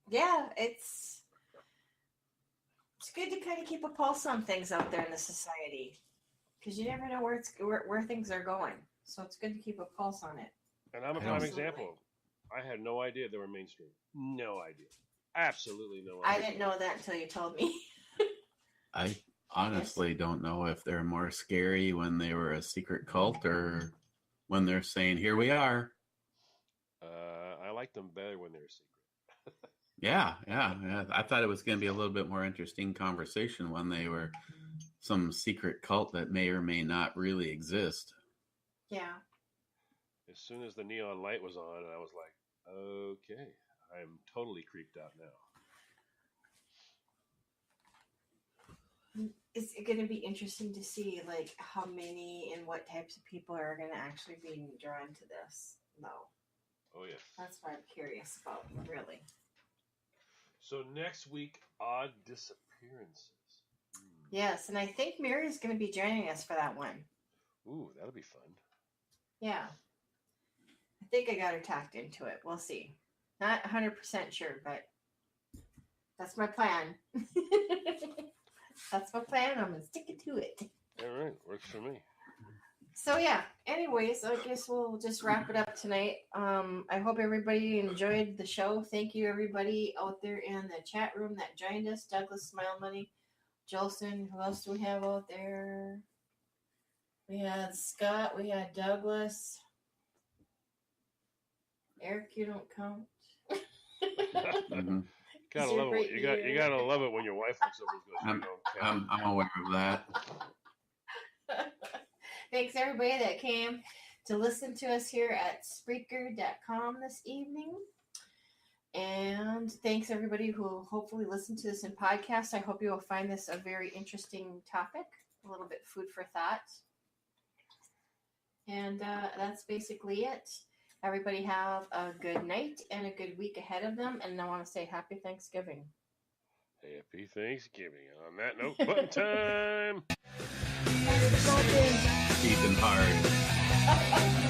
Yeah, it's good to kind of keep a pulse on things out there in the society, because you never know where things are going. So it's good to keep a pulse on it. And I'm a prime example. I had no idea they were mainstream. No idea. Absolutely no idea. I didn't know that until you told me. I honestly don't know if they're more scary when they were a secret cult or when they're saying, here we are. I liked them better when they were secret. Yeah. I thought it was going to be a little bit more interesting conversation when they were some secret cult that may or may not really exist. Yeah. As soon as the neon light was on, I was like, okay, I'm totally creeped out now. It's going to be interesting to see like how many and what types of people are going to actually be drawn to this. No. Oh, yeah. That's what I'm curious about, really. So next week, odd disappearances. Yes, and I think Mary's going to be joining us for that one. Ooh, that'll be fun. Yeah. I think I got her talked into it. We'll see. Not 100% sure, but that's my plan. That's my plan. I'm going to stick it to it. All right. Works for me. So, yeah. Anyways, I guess we'll just wrap it up tonight. I hope everybody enjoyed the show. Thank you, everybody out there in the chat room that joined us. Douglas Smile Money, Jolson. Who else do we have out there? We had Scott. We had Douglas. Eric, you don't count. Mm-hmm. Gotta love it. You gotta love it when your wife looks over and goes, I'm aware of that. Thanks everybody that came to listen to us here at Spreaker.com this evening. And thanks everybody who hopefully listened to this in podcast. I hope you will find this a very interesting topic, a little bit food for thought. And that's basically it. Everybody have a good night and a good week ahead of them. And I want to say happy Thanksgiving. Happy Thanksgiving. On that note, button time. Deep and hard.